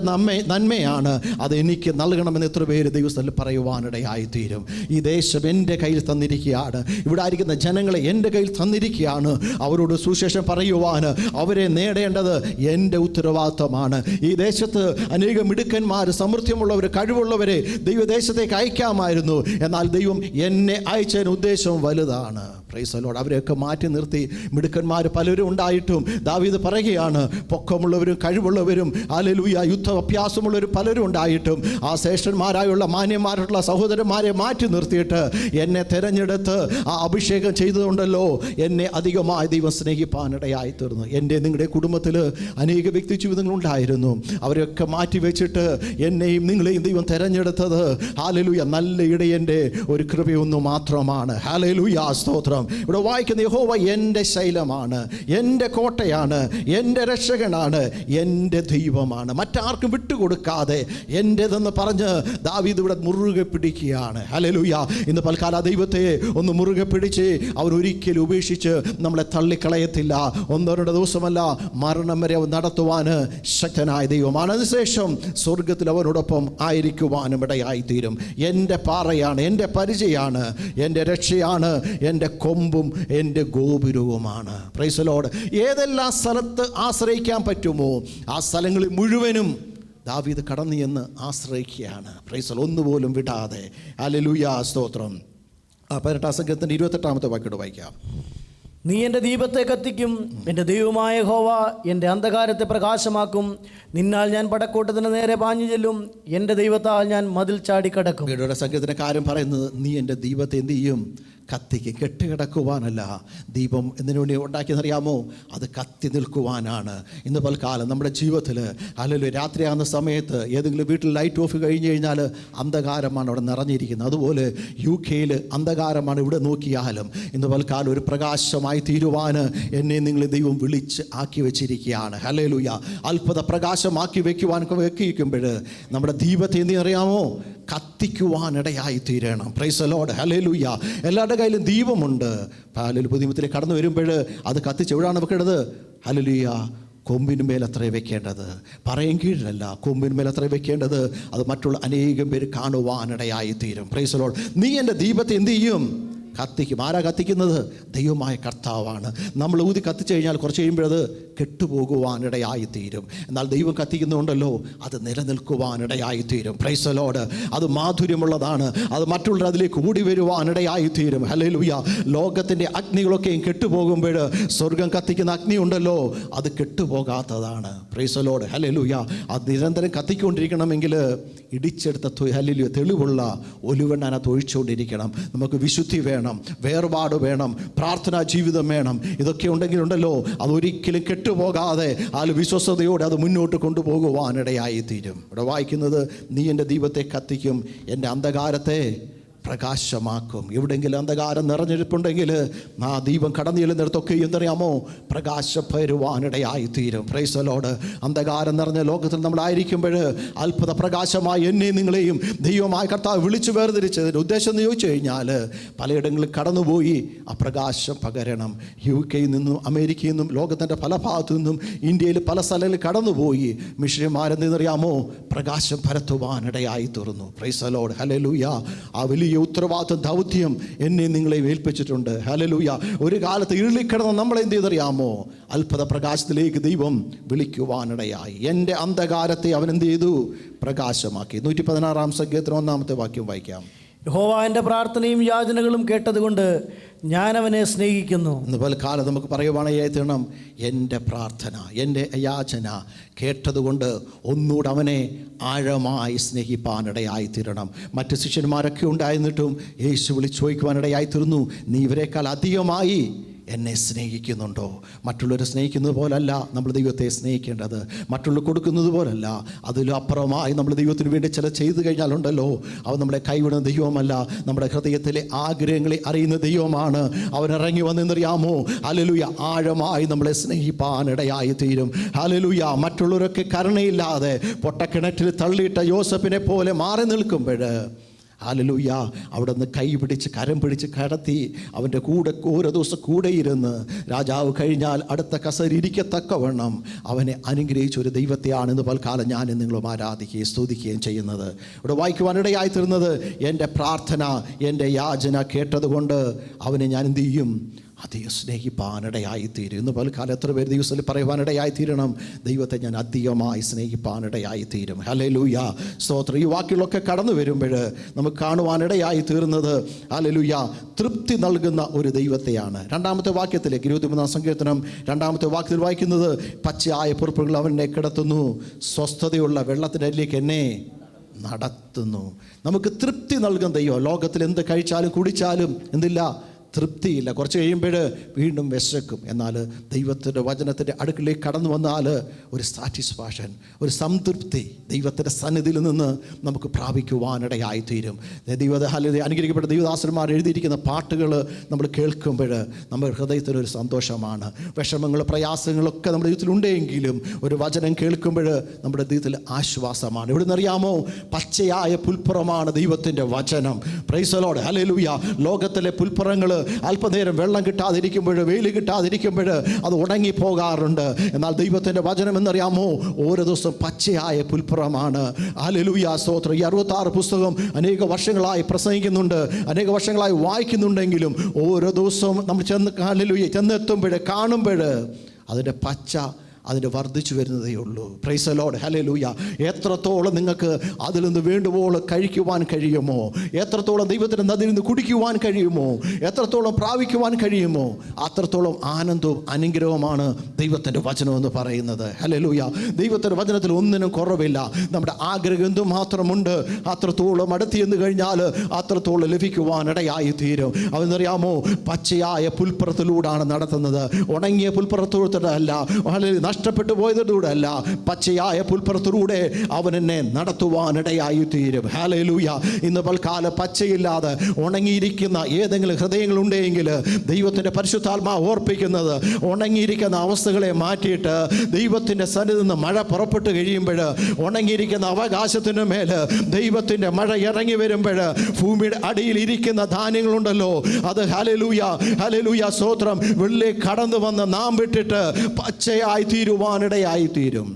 നന്മയാണ്, അത് എനിക്ക് നൽകണമെന്ന് എത്ര പേര് ദൈവസന്നിധി പറയുവാനിടയായിത്തീരും. ഈ ദേശം എൻ്റെ കയ്യിൽ തന്നിരിക്കുകയാണ്, ഇവിടെ ആയിരിക്കുന്ന ജനങ്ങളെ എൻ്റെ കയ്യിൽ തന്നിരിക്കുകയാണ്. അവരോട് സുവിശേഷം പറയുവാൻ, അവരെ നേടേണ്ടത് എൻ്റെ ഉത്തരവാദിത്വമാണ്. ഈ ദേശത്ത് അനേകം മിടുക്കന്മാർ, സമൃദ്ധിയുമുള്ളവർ, കഴിവുള്ളവരെ ദൈവദേശത്തേക്ക് അയക്കാമായിരുന്നു. എന്നാൽ ദൈവം എന്നെ അയച്ചതിന് ഉദ്ദേശവും വലുതാണ്. Price the Lord. അവരെയൊക്കെ മാറ്റി നിർത്തി മിടുക്കന്മാർ പലരും ഉണ്ടായിട്ടും ദാവീദ് പറയുകയാണ്, പൊക്കമുള്ളവരും കഴിവുള്ളവരും ഹല്ലേലൂയ യുദ്ധ അഭ്യാസമുള്ളവരും പലരും ഉണ്ടായിട്ടും ആ ശ്രേഷ്ഠന്മാരായുള്ള മാന്യന്മാരുള്ള സഹോദരന്മാരെ മാറ്റി നിർത്തിയിട്ട് എന്നെ തിരഞ്ഞെടുത്ത് ആ അഭിഷേകം ചെയ്തതുകൊണ്ടല്ലോ എന്നെ അധികമായി ദൈവം സ്നേഹിപ്പാനിടയായി തീർന്നു. എൻ്റെ നിങ്ങളുടെ കുടുംബത്തിൽ അനേക വ്യക്തി ജീവിതങ്ങളുണ്ടായിരുന്നു. അവരെയൊക്കെ മാറ്റി വെച്ചിട്ട് എന്നെയും നിങ്ങളെയും ദൈവം തിരഞ്ഞെടുത്തത് ഹല്ലേലൂയ നല്ല ഇടയൻ്റെ ഒരു കൃപയൊന്നു മാത്രമാണ്. ഹല്ലേലൂയ. സ്തോത്രം. ഇവിടെ വായിക്കുന്ന യഹോവ എൻ്റെ ശൈലമാണ്, എൻ്റെ കോട്ടയാണ്, എൻ്റെ രക്ഷകനാണ്, എൻ്റെ ദൈവമാണ്. മറ്റാർക്കും വിട്ടുകൊടുക്കാതെ എൻ്റെതെന്ന് പറഞ്ഞ് ദാവീദ് ഇവിടെ മുറുകെ പിടിക്കുകയാണ്. ഹല്ലേലൂയ. ഇന്ന് പൽക്കാല ദൈവത്തെ ഒന്ന് മുറുകെ പിടിച്ച് അവൻ ഒരിക്കലും ഉപേക്ഷിച്ച് നമ്മളെ തള്ളിക്കളയത്തില്ല. ഒന്നോ രണ്ടോ ദിവസമല്ല, മരണം വരെ നടത്തുവാൻ ശക്തനായ ദൈവമാണ്. അതിനുശേഷം സ്വർഗത്തിൽ അവനോടൊപ്പം ആയിരിക്കുവാനും ഇടയായിത്തീരും. എൻ്റെ പാറയാണ്, എൻ്റെ പരിചയമാണ്, എൻ്റെ രക്ഷയാണ്, എൻ്റെ കൊമ്പും എൻ്റെ ഗോപുരവുമാണ്. Price the Lord. ഏതെല്ലാം സ്ഥലത്ത് ആശ്രയിക്കാൻ പറ്റുമോ ആ സ്ഥലങ്ങളിൽ മുഴുവനും ദാവീദ് കടന്നു എന്ന് ആശ്രയിക്കുകയാണ്. Price the Lord. ഒന്നുപോലും വിടാതെ. ഹല്ലേലൂയ. സ്തോത്രം. 18-ാം സങ്കീർത്തനത്തിൻ്റെ 28-ാമത്തെ വാക്യം വായിക്കാം. നീ എൻ്റെ ദീപത്തെ കത്തിക്കും, എൻ്റെ ദൈവമായ യഹോവ എൻ്റെ അന്ധകാരത്തെ പ്രകാശമാക്കും. നിന്നാൽ ഞാൻ പടക്കൂട്ടത്തിന് നേരെ പാഞ്ഞു ചെല്ലും, എൻ്റെ ദൈവത്താൽ ഞാൻ മതിൽ ചാടിക്കടക്കും. വീടുടെ സങ്കീർത്തനക്കാരൻ പറയുന്നത്, നീ എൻ്റെ ദീപത്തെ എന്ത് ചെയ്യും? കത്തിക്ക് കെട്ടുകിടക്കുവാനല്ല. ദീപം എന്തിനു വേണ്ടി ഉണ്ടാക്കിയെന്നറിയാമോ? അത് കത്തി നിൽക്കുവാനാണ്. ഇന്ന് പൽക്കാലം നമ്മുടെ ജീവിതത്തിൽ അല്ലെങ്കിൽ രാത്രിയാകുന്ന സമയത്ത് ഏതെങ്കിലും വീട്ടിൽ ലൈറ്റ് ഓഫ് കഴിഞ്ഞ് കഴിഞ്ഞാൽ അന്ധകാരമാണ് അവിടെ നിറഞ്ഞിരിക്കുന്നത്. അതുപോലെ UK അന്ധകാരമാണ് ഇവിടെ നോക്കിയാലും. ഇന്ന് പൽക്കാലം ഒരു പ്രകാശമായി തീരുവാൻ എന്നെ നിങ്ങൾ ദൈവം വിളിച്ച് ആക്കി വെച്ചിരിക്കുകയാണ്. ഹല്ലേലൂയ. അത്ഭുത പ്രകാശമാക്കി വെക്കുമ്പോൾ നമ്മുടെ ദീപത്തെ എന്ത് അറിയാമോ? കത്തിക്കുവാനിടയായി തീരണം. Price the lord. ഹല്ലേലൂയ. എല്ലാവരുടെ കയ്യിലും ദീപമുണ്ട്. പുതിയമത്തിലേക്ക് കടന്നു വരുമ്പോൾ അത് കത്തിച്ച് എവിടെയാണ് വെക്കേണ്ടത്? ഹല്ലേലൂയ. കൊമ്പിന്മേൽ അത്ര വെക്കേണ്ടത്, പറയും കീഴിലല്ല, കൊമ്പിന്മേൽ അത്ര വെക്കേണ്ടത്. അത് മറ്റുള്ള അനേകം പേര് കാണുവാനിടയായി തീരും. Price the Lord. നീ എൻ്റെ ദീപത്തെ എന്ത് ചെയ്യും? കത്തിക്കും. ആരാ കത്തിക്കുന്നത്? ദൈവമായ കർത്താവാണ്. നമ്മൾ ഊതി കത്തിച്ചു കഴിഞ്ഞാൽ കുറച്ച് കഴിയുമ്പോഴത് കെട്ടുപോകുവാനിടയായിത്തീരും. എന്നാൽ ദൈവം കത്തിക്കുന്നുണ്ടല്ലോ, അത് നിലനിൽക്കുവാനിടയായിത്തീരും. Price the Lord. അത് മാധുര്യമുള്ളതാണ്. അത് മറ്റുള്ളവർ അതിലേക്ക് കൂടി വരുവാനിടയായിത്തീരും. ഹല്ലേലൂയ. ലോകത്തിൻ്റെ അഗ്നികളൊക്കെയും കെട്ടുപോകുമ്പോൾ സ്വർഗം കത്തിക്കുന്ന അഗ്നി ഉണ്ടല്ലോ, അത് കെട്ടുപോകാത്തതാണ്. Praise the lord. ഹല്ലേലൂയ. അത് നിരന്തരം കത്തിക്കൊണ്ടിരിക്കണമെങ്കിൽ ഇടിച്ചെടുത്ത ഹല്ലേലൂയ തെളിവുള്ള ഒലിവെണ്ണ അതിനകത്ത് ഒഴിച്ചുകൊണ്ടിരിക്കണം. നമുക്ക് വിശുദ്ധി വേണം, വേർപാട് വേണം, പ്രാർത്ഥനാ ജീവിതം വേണം. ഇതൊക്കെ ഉണ്ടെങ്കിലുണ്ടല്ലോ അതൊരിക്കലും കെട്ടുപോകാതെ ആ വിശ്വസ്തയോടെ അത് മുന്നോട്ട് കൊണ്ടുപോകുവാനിടയായി തീരും. ഇവിടെ വായിക്കുന്നത്, നീ എൻ്റെ ദീപത്തെ കത്തിക്കും, എൻ്റെ അന്ധകാരത്തെ പ്രകാശമാക്കും. എവിടെയെങ്കിലും അന്ധകാരം നിറഞ്ഞിരിപ്പുണ്ടെങ്കിൽ ആ ദീപം കടന്നു ചെല്ലുന്നിടത്തൊക്കെ എന്തറിയാമോ? പ്രകാശം പകരുവാനിടയായി തീരും. Price the Lord. അന്ധകാരം നിറഞ്ഞ ലോകത്തിൽ നമ്മളായിരിക്കുമ്പോൾ അത്ഭുത പ്രകാശമായി എന്നെയും നിങ്ങളെയും ദൈവമായ കർത്താവ് വിളിച്ചു വേർതിരിച്ചതിൻ്റെ ഉദ്ദേശം എന്ന് ചോദിച്ചു കഴിഞ്ഞാൽ പലയിടങ്ങളിൽ കടന്നുപോയി ആ പ്രകാശം പകരണം. UK നിന്നും അമേരിക്കയിൽ നിന്നും ലോകത്തിൻ്റെ പല ഭാഗത്തു നിന്നും ഇന്ത്യയിൽ പല സ്ഥലങ്ങളിൽ കടന്നുപോയി മിഷനറിയാമോ? പ്രകാശം പരത്തുവാനിടയായി തീർന്നു. Price the lord. ഹല്ലേലൂയ. ആ വലിയ ഉത്തരവാദിത്വം, ദൗത്യം എന്നെ നിങ്ങളെ ഏൽപ്പിച്ചിട്ടുണ്ട്. ഹല്ലേലൂയ. ഒരു കാലത്ത് ഇരുളിക്കിടന്ന് നമ്മളെന്ത് ചെയ്തറിയാമോ? അത്ഭുത പ്രകാശത്തിലേക്ക് ദൈവം വിളിക്കുവാനിടയായി. എൻ്റെ അന്ധകാരത്തെ അവൻ എന്ത് ചെയ്തു? പ്രകാശമാക്കി. 116 സങ്കീർത്തനം 1-ാമത്തെ വാക്യം വായിക്കാം. യഹോവ എൻ്റെ പ്രാർത്ഥനയും യാചനകളും കേട്ടതുകൊണ്ട് ഞാൻ അവനെ സ്നേഹിക്കുന്നു. ഇന്ന് പല കാലം നമുക്ക് പറയുവാനായി തീരണം, എൻ്റെ പ്രാർത്ഥന, എൻ്റെ യാചന കേട്ടതുകൊണ്ട് ഒന്നുകൂടെ അവനെ ആഴമായി സ്നേഹിപ്പാനിടയായി തീരണം. മറ്റ് ശിഷ്യന്മാരൊക്കെ ഉണ്ടായിരുന്നിട്ടും യേശു വിളിച്ച് ചോദിക്കുവാനിടയായി തീർന്നു, നീ ഇവരെക്കാൾ അധികമായി എന്നെ സ്നേഹിക്കുന്നുണ്ടോ? മറ്റുള്ളവരെ സ്നേഹിക്കുന്നത് പോലല്ല നമ്മൾ ദൈവത്തെ സ്നേഹിക്കേണ്ടത്. മറ്റുള്ളവർ കൊടുക്കുന്നത് പോലല്ല, അതിലും അപ്പുറമായി നമ്മൾ ദൈവത്തിന് വേണ്ടി ചില ചെയ്തു കഴിഞ്ഞാലുണ്ടല്ലോ, അവൻ നമ്മളെ കൈവിടുന്ന ദൈവമല്ല, നമ്മുടെ ഹൃദയത്തിലെ ആഗ്രഹങ്ങളെ അറിയുന്ന ദൈവമാണ്. അവൻ ഇറങ്ങി വന്നെന്നറിയാമോ? ഹല്ലേലൂയ. ആഴമായി നമ്മളെ സ്നേഹിപ്പാനിടയായി തീരും. ഹല്ലേലൂയ. മറ്റുള്ളവരൊക്കെ കരുണയില്ലാതെ പൊട്ടക്കിണറ്റിൽ തള്ളിയിട്ട യോസഫിനെ പോലെ മാറി നിൽക്കുമ്പോൾ ഹല്ലേലൂയ അവിടെ നിന്ന് കൈ പിടിച്ച് കരം പിടിച്ച് കടത്തി അവൻ്റെ കൂടെ ഓരോ ദിവസം കൂടെ ഇരുന്ന് രാജാവ് കഴിഞ്ഞാൽ അടുത്ത കസേര ഇരിക്കത്തക്കവണ്ണം അവനെ അനുഗ്രഹിച്ചൊരു ദൈവത്തെയാണെന്ന് പൽക്കാലം ഞാൻ നിങ്ങളും ആരാധിക്കുകയും സ്തുതിക്കുകയും ചെയ്യുന്നത്. ഇവിടെ വായിക്കുവാനിടയായി തീർന്നത്, എൻ്റെ പ്രാർത്ഥന, എൻ്റെ യാചന കേട്ടതുകൊണ്ട് അവനെ ഞാൻ എന്ത് ചെയ്യും? അധികം സ്നേഹിപ്പാനിടയായിത്തീരും. ഇന്ന് പലകാലം എത്ര പേര് ദിവസത്തിൽ പറയുവാനിടയായിത്തീരണം, ദൈവത്തെ ഞാൻ അധികമായി സ്നേഹിപ്പാനിടയായിത്തീരും. ഹല്ലേലൂയ. സ്തോത്രം. ഈ വാക്കുകളൊക്കെ കടന്നു വരുമ്പോൾ നമുക്ക് കാണുവാനിടയായി തീർന്നത് ഹല്ലേലൂയ തൃപ്തി നൽകുന്ന ഒരു ദൈവത്തെയാണ്. 2-ാമത്തെ വാക്യത്തിലേക്ക് 23-ാം സങ്കീർത്തനം 2-ാമത്തെ വാക്യത്തിൽ വായിക്കുന്നത്, പച്ചയായ പുറപ്പുകൾ അവനെ കിടത്തുന്നു, സ്വസ്ഥതയുള്ള വെള്ളത്തിനരിലേക്ക് എന്നെ നടത്തുന്നു. നമുക്ക് തൃപ്തി നൽകുന്ന ദൈവം. ലോകത്തിൽ എന്ത് കഴിച്ചാലും കുടിച്ചാലും എന്തില്ല? തൃപ്തിയില്ല. കുറച്ച് കഴിയുമ്പോൾ വീണ്ടും വിശക്കും. എന്നാൽ ദൈവത്തിൻ്റെ വചനത്തിൻ്റെ അടുക്കിലേക്ക് കടന്നു വന്നാൽ ഒരു സാറ്റിസ്ഫാക്ഷൻ, ഒരു സംതൃപ്തി ദൈവത്തിൻ്റെ സന്നിധിയിൽ നിന്ന് നമുക്ക് പ്രാപിക്കുവാനിടയായിത്തീരും. അനുഗ്രഹിക്കപ്പെട്ട ദൈവദാസന്മാർ എഴുതിയിരിക്കുന്ന പാട്ടുകൾ നമ്മൾ കേൾക്കുമ്പോൾ നമ്മുടെ ഹൃദയത്തിനൊരു സന്തോഷമാണ്. വിഷമങ്ങൾ, പ്രയാസങ്ങളൊക്കെ നമ്മുടെ ജീവിതത്തിലുണ്ടെങ്കിലും ഒരു വചനം കേൾക്കുമ്പോൾ നമ്മുടെ ജീവിതത്തിൽ ആശ്വാസമാണ്. എവിടെ നിന്നറിയാമോ? പച്ചയായ പുൽപ്പുറമാണ് ദൈവത്തിൻ്റെ വചനം. Price the lord. ഹല്ലേലൂയ. ലോകത്തിലെ പുൽപ്പുറങ്ങൾ അല്പനേരം വെള്ളം കിട്ടാതിരിക്കുമ്പോൾ, വെയിൽ കിട്ടാതിരിക്കുമ്പോൾ അത് ഉണങ്ങിപ്പോകാറുണ്ട്. എന്നാൽ ദൈവത്തിൻ്റെ വചനം എന്നറിയാമോ? ഓരോ ദിവസം പച്ചയായ പുൽപ്പുറമാണ്. ഹല്ലേലൂയ. സ്തോത്രം. ഈ 66 പുസ്തകം അനേക വർഷങ്ങളായി പ്രസംഗിക്കുന്നുണ്ട്, അനേക വർഷങ്ങളായി വായിക്കുന്നുണ്ടെങ്കിലും ഓരോ ദിവസവും നമ്മൾ ചെന്നെത്തുമ്പോൾ കാണുമ്പോൾ അതിൻ്റെ പച്ച, അതിൻ്റെ വർദ്ധിച്ചു വരുന്നതേ ഉള്ളൂ. Price the lord, hallelujah. എത്രത്തോളം നിങ്ങൾക്ക് അതിൽ നിന്ന് വേണ്ടുവോളം കഴിക്കുവാൻ കഴിയുമോ, എത്രത്തോളം ദൈവത്തിൻ്റെ നദിയിൽ നിന്ന് കുടിക്കുവാൻ കഴിയുമോ, എത്രത്തോളം പ്രാപിക്കുവാൻ കഴിയുമോ, അത്രത്തോളം ആനന്ദവും അനുഗ്രഹവുമാണ് ദൈവത്തിൻ്റെ വചനമെന്ന് പറയുന്നത്. ഹല്ലേലൂയ. ദൈവത്തിൻ്റെ വചനത്തിൽ ഒന്നിനും കുറവില്ല. നമ്മുടെ ആഗ്രഹം എന്തുമാത്രമുണ്ട് അത്രത്തോളം അടുത്ത് ചെന്ന് കഴിഞ്ഞാൽ അത്രത്തോളം ലഭിക്കുവാനിടയായി തീരും. അതെന്നറിയാമോ, പച്ചയായ പുൽപ്പുറത്തിലൂടെയാണ് നടത്തുന്നത്. ഉണങ്ങിയ പുൽപ്പുറത്തിലൂടെ അല്ല, നഷ്ടപ്പെട്ടു പോയതിലൂടെ അല്ല, പച്ചയായ പുൽപ്പുറത്തിലൂടെ അവൻ എന്നെ നടത്തുവാനിടയായി തീരും. ഹല്ലേലൂയ. ഇന്ന് പൽക്കാല പച്ചയില്ലാതെ ഉണങ്ങിയിരിക്കുന്ന ഏതെങ്കിലും ഹൃദയങ്ങളുണ്ടെങ്കിൽ ദൈവത്തിൻ്റെ പരിശുദ്ധാത്മാവ് ഓർപ്പിക്കുന്നത്, ഉണങ്ങിയിരിക്കുന്ന അവസ്ഥകളെ മാറ്റിയിട്ട് ദൈവത്തിൻ്റെ സന്നിധിയിൽ നിന്ന് മഴ പുറപ്പെട്ട് കഴിയുമ്പോൾ, ഉണങ്ങിയിരിക്കുന്ന അവകാശത്തിന് മേൽ ദൈവത്തിൻ്റെ മഴ ഇറങ്ങി വരുമ്പോൾ, ഭൂമിയുടെ അടിയിൽ ഇരിക്കുന്ന ധാന്യങ്ങളുണ്ടല്ലോ, അത് ഹല്ലേലൂയ ഹല്ലേലൂയ സ്തോത്രം, വെള്ളി കടന്നു വന്ന് നാം വിട്ടിട്ട് പച്ചയായി തീരുവാനിടയായി തീരും.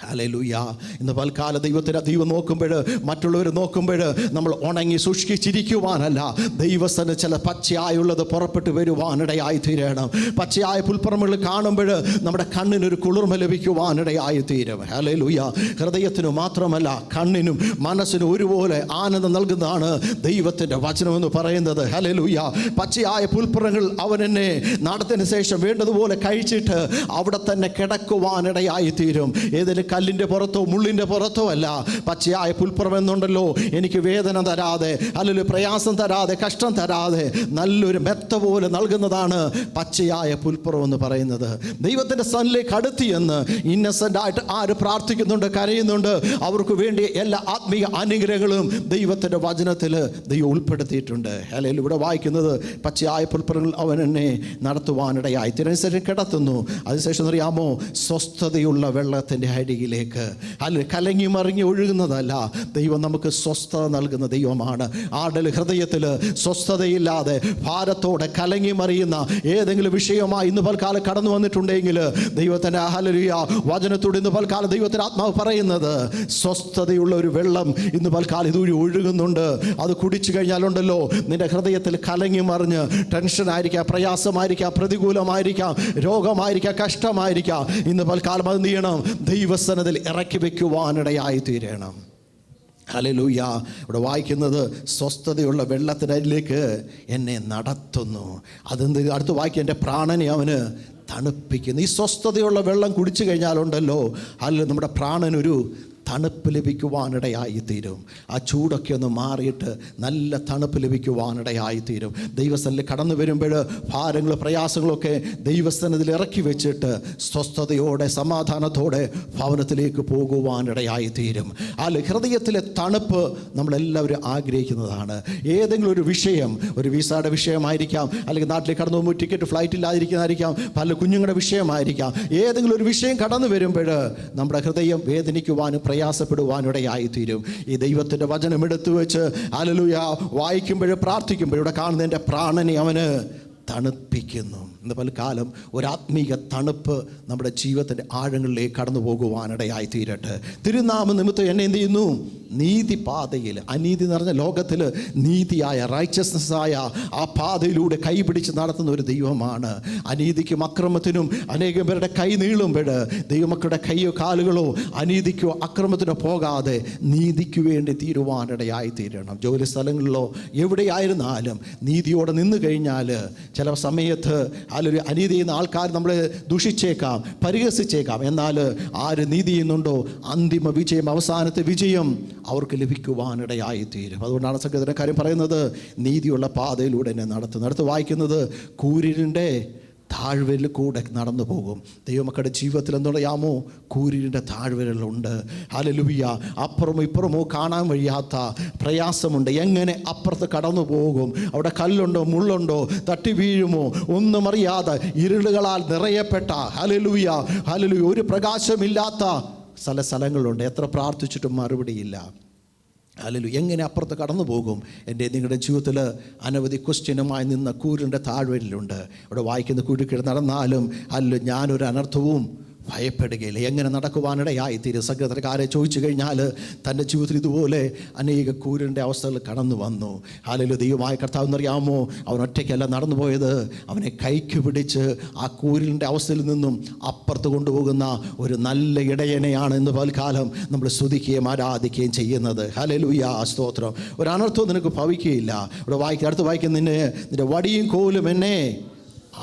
ഹല്ലേലൂയ. ഇന്ന് പൽക്കാല ദൈവം നോക്കുമ്പോൾ, മറ്റുള്ളവർ നോക്കുമ്പോൾ നമ്മൾ ഉണങ്ങി സൂക്ഷിച്ചിരിക്കുവാനല്ല, ദൈവസ്ഥന് ചില പച്ചയായുള്ളത് പുറപ്പെട്ടു വരുവാനിടയായി തീരണം. പച്ചയായ പുൽപ്പറമ്പുകൾ കാണുമ്പോൾ നമ്മുടെ കണ്ണിനൊരു കുളിർമ ലഭിക്കുവാനിടയായി തീരും. ഹല്ലേലൂയ. ഹൃദയത്തിനു മാത്രമല്ല, കണ്ണിനും മനസ്സിനും ഒരുപോലെ ആനന്ദം നൽകുന്നതാണ് ദൈവത്തിൻ്റെ വചനമെന്ന് പറയുന്നത്. ഹല്ലേലൂയ. പച്ചയായ പുൽപ്പുറങ്ങൾ അവൻ എന്നെ നടത്തിന് ശേഷം വേണ്ടതുപോലെ കഴിച്ചിട്ട് അവിടെ തന്നെ കിടക്കുവാനിടയായി തീരും. ഏതെങ്കിലും കല്ലിൻ്റെ പുറത്തോ മുള്ളിൻ്റെ പുറത്തോ അല്ല. പച്ചയായ പുൽപ്പുറം എന്നുണ്ടല്ലോ, എനിക്ക് വേദന തരാതെ, അല്ലെങ്കിൽ പ്രയാസം തരാതെ, കഷ്ടം തരാതെ നല്ലൊരു മെത്ത പോലെ നൽകുന്നതാണ് പച്ചയായ പുൽപ്പുറം എന്ന് പറയുന്നത്. ദൈവത്തിൻ്റെ സന്നിധിയിലേക്ക് അടുത്ത് എന്ന് ഇന്നസെൻ്റ് ആയിട്ട് ആര് പ്രാർത്ഥിക്കുന്നുണ്ട്, കരയുന്നുണ്ട്, അവർക്ക് വേണ്ടി എല്ലാ ആത്മീയ അനുഗ്രഹങ്ങളും ദൈവത്തിൻ്റെ വചനത്തിൽ ദൈവം ഉൾപ്പെടുത്തിയിട്ടുണ്ട്. അല്ലെങ്കിൽ ഇവിടെ വായിക്കുന്നത്, പച്ചയായ പുൽപ്പുറങ്ങൾ അവൻ എന്നെ നടത്തുവാനിടയായി തിരുവനുസരിച്ച് കിടത്തുന്നു. അതിനുശേഷം അറിയാമോ, സ്വസ്ഥതയുള്ള വെള്ളത്തിൻ്റെ അടിയിലേക്ക്, അല്ല കലങ്ങി മറിഞ്ഞ് ഒഴുകുന്നതല്ല, ദൈവം നമുക്ക് സ്വസ്ഥത നൽകുന്ന ദൈവമാണ്. ആടൽ ഹൃദയത്തിൽ സ്വസ്ഥതയില്ലാതെ ഭാരത്തോടെ കലങ്ങി മറിയുന്ന ഏതെങ്കിലും വിഷയമായി ഇന്ന് പൽക്കാലം കടന്നു വന്നിട്ടുണ്ടെങ്കിൽ, ദൈവത്തിൻ്റെ ഹല്ലേലൂയ വചനത്തോട് ഇന്ന് പൽക്കാലം ദൈവത്തിൻ്റെ ആത്മാവ് പറയുന്നത്, സ്വസ്ഥതയുള്ള ഒരു വെള്ളം ഇന്ന് പൽക്കാലം ഇതുവഴി ഒഴുകുന്നുണ്ട്. അത് കുടിച്ചു കഴിഞ്ഞാലുണ്ടല്ലോ, നിന്റെ ഹൃദയത്തിൽ കലങ്ങി മറിഞ്ഞ് ടെൻഷനായിരിക്കാം, പ്രയാസമായിരിക്കാം, പ്രതികൂലമായിരിക്കാം, രോഗമായിരിക്കാം, കഷ്ടമായിരിക്കാം, ഇന്ന് പൽക്കാലം അത് ചെയ്യണം, ദൈവസന്നിധിയിൽ ഇറക്കി വെക്കുവാനിടയായി തീരണം. ഹല്ലേലൂയ. ഇവിടെ വായിക്കുന്നത്, സ്വസ്ഥതയുള്ള വെള്ളത്തിനരിലേക്ക് എന്നെ നടത്തുന്നു. അതെന്ത് അടുത്ത് വായിക്കുക, എൻ്റെ പ്രാണനെ അവന് തണുപ്പിക്കുന്നു. ഈ സ്വസ്ഥതയുള്ള വെള്ളം കുടിച്ചു കഴിഞ്ഞാലുണ്ടല്ലോ, അതിൽ നമ്മുടെ പ്രാണനൊരു തണുപ്പ് ലഭിക്കുവാനിടയായിത്തീരും. ആ ചൂടൊക്കെ ഒന്ന് മാറിയിട്ട് നല്ല തണുപ്പ് ലഭിക്കുവാനിടയായിത്തീരും. ദൈവസ്ഥനിൽ കടന്നു വരുമ്പോൾ ഭാരങ്ങളും പ്രയാസങ്ങളൊക്കെ ദൈവസ്ഥനത്തിൽ ഇറക്കി വെച്ചിട്ട് സ്വസ്ഥതയോടെ സമാധാനത്തോടെ ഭവനത്തിലേക്ക് പോകുവാനിടയായിത്തീരും. ആ ഹൃദയത്തിലെ തണുപ്പ് നമ്മളെല്ലാവരും ആഗ്രഹിക്കുന്നതാണ്. ഏതെങ്കിലും ഒരു വിഷയം, ഒരു വിസയുടെ വിഷയമായിരിക്കാം, അല്ലെങ്കിൽ നാട്ടിലേക്ക് കടന്നു പോകുമ്പോൾ ടിക്കറ്റ് ഫ്ലൈറ്റ് ഇല്ലാതിരിക്കുന്നതായിരിക്കാം, പല കുഞ്ഞുങ്ങളുടെ വിഷയമായിരിക്കാം. ഏതെങ്കിലും ഒരു വിഷയം കടന്നു വരുമ്പോൾ നമ്മുടെ ഹൃദയം വേദനിക്കുവാനും പ്രയാസപ്പെടുവാനിടയായിത്തീരും. ഈ ദൈവത്തിൻ്റെ വചനം എടുത്തു വെച്ച് ഹല്ലേലൂയ വായിക്കുമ്പോൾ പ്രാർത്ഥിക്കുമ്പോൾ ഇവിടെ കാണുന്ന എൻ്റെ പ്രാണനെ അവന് തണുപ്പിക്കുന്നു. ഇന്ന് പലകാലം ഒരാത്മീക തണുപ്പ് നമ്മുടെ ജീവിതത്തിൻ്റെ ആഴങ്ങളിലേക്ക് കടന്നു പോകുവാനിടയായി തീരട്ടെ. തിരുനാമ നിമിത്തം എന്നെ എന്ത് ചെയ്യുന്നു? നീതി പാതയിൽ, അനീതി നിറഞ്ഞ ലോകത്തിൽ നീതിയായ റൈച്ചസ്നെസ്സായ ആ പാതയിലൂടെ കൈപിടിച്ച് നടത്തുന്ന ഒരു ദൈവമാണ്. അനീതിക്കും അക്രമത്തിനും അനേകം പേരുടെ കൈ നീളുമ്പോൾ ദൈവമക്കളുടെ കൈയോ കാലുകളോ അനീതിക്കോ അക്രമത്തിനോ പോകാതെ നീതിക്ക് വേണ്ടി തീരുവാനിടയായി തീരണം. ജോലി സ്ഥലങ്ങളിലോ എവിടെയായിരുന്നാലും നീതിയോടെ നിന്ന് കഴിഞ്ഞാൽ ചില സമയത്ത് അതിലൊരു അനീതി ചെയ്യുന്ന ആൾക്കാർ നമ്മളെ ദുഷിച്ചേക്കാം, പരിഹസിച്ചേക്കാം. എന്നാൽ ആര് നീതി ചെയ്യുന്നുണ്ടോ അന്തിമ വിജയം, അവസാനത്തെ വിജയം അവർക്ക് ലഭിക്കുവാനിടയായി തീരും. അതുകൊണ്ടാണ് സങ്കീർത്തനക്കാരൻ പറയുന്നത്, നീതിയുള്ള പാതയിലൂടെ എന്നെ നടത്തുന്നു. അടുത്ത് വായിക്കുന്നത്, കൂരിരിൻ്റെ താഴ്വരയിൽ കൂടെ നടന്നു പോകും. ദൈവമക്കളുടെ ജീവിതത്തിൽ എന്തറിയാമോ? കൂരിരിൻ്റെ താഴ്വരകളുണ്ട്. ഹല്ലേലൂയ. അപ്പുറമോ ഇപ്പുറമോ കാണാൻ വയ്യാത്ത പ്രയാസമുണ്ട്. എങ്ങനെ അപ്പുറത്ത് കടന്നു പോകും? അവിടെ കല്ലുണ്ടോ, മുള്ളുണ്ടോ, തട്ടി വീഴുമോ, ഒന്നും അറിയാതെ ഇരുളുകളാൽ നിറയപ്പെട്ട ഹല്ലേലൂയ ഹല്ലേലൂയ ഒരു പ്രകാശമില്ലാത്ത സ്ഥലങ്ങളുണ്ട്. എത്ര പ്രാർത്ഥിച്ചിട്ടും മറുപടിയില്ല. ഹല്ലേലൂയ. എങ്ങനെ അപ്പുറത്ത് കടന്നു പോകും? എൻ്റെ നിങ്ങളുടെ ജീവിതത്തിൽ അനവധി ക്വസ്റ്റ്യനുമായി നിന്ന കൂരിൻ്റെ താഴ്വരയിലുണ്ട്. ഇവിടെ വായിക്കുന്ന കുരുക്കിൽ നടന്നാലും അല്ല ഞാനൊരു അനർത്ഥവും ഭയപ്പെടുകയില്ല. എങ്ങനെ നടക്കുവാനിടയായിത്തീരും? സംഘടനക്കാരെ ചോദിച്ചു കഴിഞ്ഞാൽ തൻ്റെ ജീവിതത്തിൽ ഇതുപോലെ അനേക കൂരിൻ്റെ അവസ്ഥകൾ കടന്നു വന്നു. ഹല്ലേലൂയ. ദൈവമായ കർത്താവ് എന്നറിയാമോ, അവൻ ഒറ്റയ്ക്കല്ല നടന്നു പോയത്. അവനെ കൈക്ക് പിടിച്ച് ആ കൂരിൻ്റെ അവസ്ഥയിൽ നിന്നും അപ്പുറത്ത് കൊണ്ടുപോകുന്ന ഒരു നല്ല ഇടയനെയാണ് ഇന്ന് പൽക്കാലം നമ്മൾ സ്തുതിക്കുകയും ആരാധിക്കുകയും ചെയ്യുന്നത്. ഹല്ലേലൂയ, സ്തോത്രം. ഒരു അനർത്ഥവും നിനക്ക് ഭവിക്കുകയില്ല. ഇവിടെ അടുത്ത് വായിക്കുന്ന നിന്റെ വടിയും കോലും എന്നെ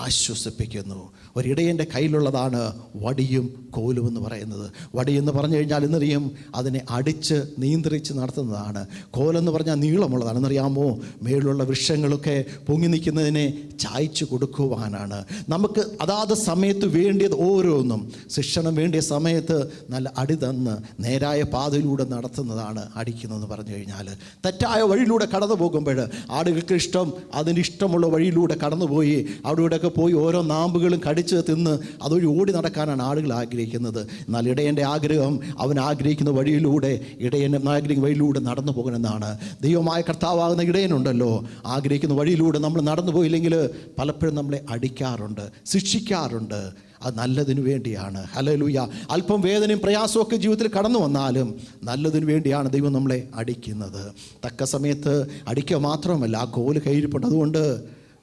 ആശ്വസിപ്പിക്കുന്നു. ഒരിടയൻ്റെ കയ്യിലുള്ളതാണ് വടിയും കോലും എന്ന് പറയുന്നത്. വടി എന്ന് പറഞ്ഞു കഴിഞ്ഞാൽ എന്നറിയാം, അതിനെ അടിച്ച് നിയന്ത്രിച്ച് നടത്തുന്നതാണ്. കോലെന്ന് പറഞ്ഞാൽ നീളമുള്ളതാണ്. എന്നറിയാമോ, മേലുള്ള വൃക്ഷങ്ങളൊക്കെ പൊങ്ങി നിൽക്കുന്നതിനെ ചായ്ച്ചു കൊടുക്കുവാനാണ്. നമുക്ക് അതാത് സമയത്ത് വേണ്ടിയത് ഓരോന്നും, ശിക്ഷണം വേണ്ടിയ സമയത്ത് നല്ല അടി തന്ന് നേരായ പാതയിലൂടെ നടത്തുന്നതാണ് അടിക്കുന്നതെന്ന് പറഞ്ഞു കഴിഞ്ഞാൽ. തെറ്റായ വഴിയിലൂടെ കടന്നു പോകുമ്പോൾ ആടുകൾക്ക് ഇഷ്ടം അതിന് ഇഷ്ടമുള്ള വഴിയിലൂടെ കടന്നുപോയി അവിടെയൊക്കെ പോയി ഓരോ നാമ്പുകളും കടിച്ച് തിന്ന് അതുവഴി ഓടി നടക്കാനാണ് ആളുകൾ ആഗ്രഹിക്കുന്നത്. എന്നാൽ ഇടയൻ്റെ ആഗ്രഹം, അവൻ ആഗ്രഹിക്കുന്ന വഴിയിലൂടെ, ഇടയൻ ആഗ്രഹിക്കുന്ന വഴിയിലൂടെ നടന്നു പോകണമെന്നാണ്. ദൈവമായ കർത്താവാകുന്ന ഇടയനുണ്ടല്ലോ, ആഗ്രഹിക്കുന്ന വഴിയിലൂടെ നമ്മൾ നടന്നു പോയില്ലെങ്കിൽ പലപ്പോഴും നമ്മളെ അടിക്കാറുണ്ട്, ശിക്ഷിക്കാറുണ്ട്. അത് നല്ലതിനു വേണ്ടിയാണ്. ഹല്ലേലൂയ. അല്പം വേദനയും പ്രയാസവും ഒക്കെ ജീവിതത്തിൽ കടന്നു വന്നാലും നല്ലതിനു വേണ്ടിയാണ് ദൈവം നമ്മളെ അടിക്കുന്നത്. തക്ക സമയത്ത് അടിക്കുക മാത്രമല്ല, ആ കോല് കയ്യിരിപ്പുണ്ട്. അതുകൊണ്ട്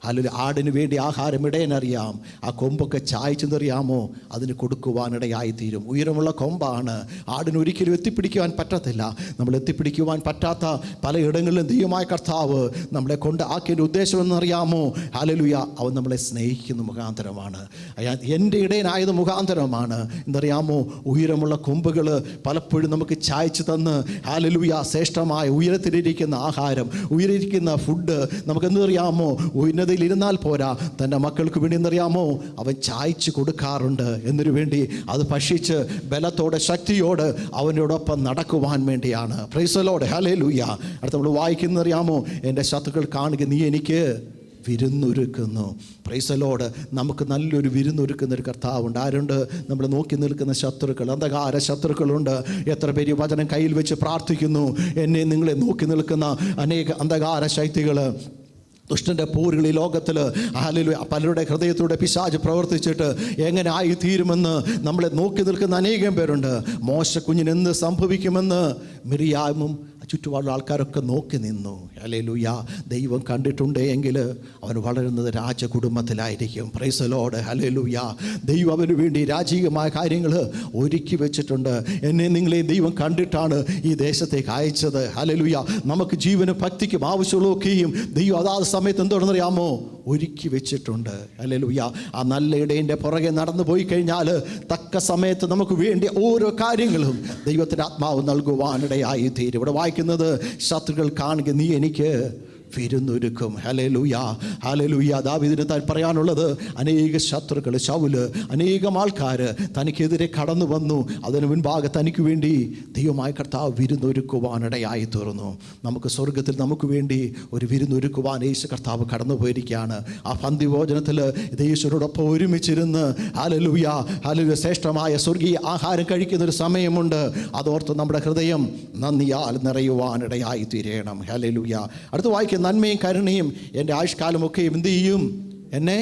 അല്ലെങ്കിൽ ആടിന് വേണ്ടി ആഹാരം ഇടയനറിയാം. ആ കൊമ്പൊക്കെ ചായച്ചെന്നറിയാമോ, അതിന് കൊടുക്കുവാനിടയായിത്തീരും. ഉയരമുള്ള കൊമ്പാണ്. ആടിന് ഒരിക്കലും എത്തിപ്പിടിക്കുവാൻ പറ്റത്തില്ല. നമ്മൾ എത്തിപ്പിടിക്കുവാൻ പറ്റാത്ത പലയിടങ്ങളിലും ദൈവമായ കർത്താവ് നമ്മളെ കൊണ്ട് ആക്കിയതിൻ്റെ ഉദ്ദേശം എന്നറിയാമോ, ഹല്ലേലൂയ, അവൻ നമ്മളെ സ്നേഹിക്കുന്ന മുഖാന്തരമാണ്. എൻ്റെ ഇടയനായത് മുഖാന്തരമാണ്. എന്നറിയാമോ, ഉയരമുള്ള കൊമ്പുകൾ പലപ്പോഴും നമുക്ക് ചായച്ച് തന്ന്, ഹല്ലേലൂയ, ശ്രേഷ്ഠമായ ഉയരത്തിലിരിക്കുന്ന ആഹാരം, ഉയരിക്കുന്ന ഫുഡ് നമുക്ക് എന്തറിയാമോ, ഇരുന്നാൽ പോരാ, തൻ്റെ മക്കൾക്ക് വേണ്ടി എന്നറിയാമോ അവൻ ചായച്ച് കൊടുക്കാറുണ്ട്. എന്നൊരു വേണ്ടി അത് ഭക്ഷിച്ച് ബലത്തോടെ ശക്തിയോട് അവനോടൊപ്പം നടക്കുവാൻ വേണ്ടിയാണ്. Price the lord, hallelujah. അടുത്ത നമ്മൾ വായിക്കുന്നറിയാമോ, എൻ്റെ ശത്രുക്കൾ കാണുക നീ എനിക്ക് വിരുന്നൊരുക്കുന്നു. Price the Lord. നമുക്ക് നല്ലൊരു വിരുന്നൊരുക്കുന്ന ഒരു കർത്താവുണ്ട്. ആരുണ്ട്? നമ്മൾ നോക്കി നിൽക്കുന്ന ശത്രുക്കൾ, അന്ധകാര ശത്രുക്കളുണ്ട്. എത്ര പേര് വചനം കയ്യിൽ വെച്ച് പ്രാർത്ഥിക്കുന്നു. എന്നെ നിങ്ങളെ നോക്കി നിൽക്കുന്ന അനേക അന്ധകാര ശക്തികൾ, ദുഷ്ടൻ്റെ പോരുകൾ ഈ ലോകത്തിൽ ഹല്ലേലൂയ പലരുടെ ഹൃദയത്തിലൂടെ പിശാച് പ്രവർത്തിച്ചിട്ട് എങ്ങനെ ആയിത്തീരുമെന്ന് നമ്മളെ നോക്കി നിൽക്കുന്ന അനേകം പേരുണ്ട്. മോശ കുഞ്ഞിന് എന്ത് സംഭവിക്കുമെന്ന് മിരിയാമും ചുറ്റുപാടുള്ള ആൾക്കാരൊക്കെ നോക്കി നിന്നു. ഹല്ലേലൂയ. ദൈവം കണ്ടിട്ടുണ്ട് എങ്കിൽ അവൻ വളരുന്നത് രാജകുടുംബത്തിലായിരിക്കും. Praise the lord, hallelujah. ദൈവം അവന് വേണ്ടി രാജകീയമായ കാര്യങ്ങൾ ഒരുക്കി വെച്ചിട്ടുണ്ട്. എന്നെ നിങ്ങളെ ദൈവം കണ്ടിട്ടാണ് ഈ ദേശത്തേക്ക് അയച്ചത്. ഹല്ലേലൂയ. നമുക്ക് ജീവനും ഭക്തിക്കും ആവശ്യമുള്ളതൊക്കെയും ദൈവം അതാത് സമയത്ത് എന്താണെന്നറിയാമോ ഒരുക്കി വെച്ചിട്ടുണ്ട്. ഹല്ലേലൂയ. ആ നല്ല ഇടയൻ്റെ പുറകെ നടന്നു പോയി കഴിഞ്ഞാൽ തക്ക സമയത്ത് നമുക്ക് വേണ്ടി ഓരോ കാര്യങ്ങളും ദൈവത്തിൻ്റെ ആത്മാവ് നൽകുവാനിടയായി തീരും. ഇവിടെ വായിക്കുന്നത്, ശത്രുക്കൾ കാണുക നീ എനിക്ക് വിരുന്നൊരുക്കും. Hallelujah, hallelujah. ദാവീദിന് താൻ പറയാനുള്ളത്, അനേക ശത്രുക്കൾ, ശൗല്, അനേകം ആൾക്കാർ തനിക്കെതിരെ കടന്നു വന്നു. അതിന് മുൻപാകെ തനിക്ക് വേണ്ടി ദൈവമായ കർത്താവ് വിരുന്നൊരുക്കുവാനിടയായി തീർന്നു. നമുക്ക് സ്വർഗത്തിൽ നമുക്ക് വേണ്ടി ഒരു വിരുന്നൊരുക്കുവാൻ യേശു കർത്താവ് കടന്നു പോയിരിക്കുകയാണ്. ആ പന്തിഭോജനത്തിൽ യേശുവിനോടൊപ്പം ഒരുമിച്ചിരുന്ന് ഹല്ലേലൂയ, ഹല്ലേലൂയ, ശ്രേഷ്ഠമായ സ്വർഗീയ ആഹാരം കഴിക്കുന്നൊരു സമയമുണ്ട്. അതോർത്ത് നമ്മുടെ ഹൃദയം നന്ദിയാൽ നിറയുവാനിടയായി തീരണം. ഹല്ലേലൂയ. അടുത്ത് വായിക്കുക, നന്മയും കരുണയും എൻ്റെ ആയുഷ്കാലമൊക്കെയും എന്ത് ചെയ്യും? എന്നെ,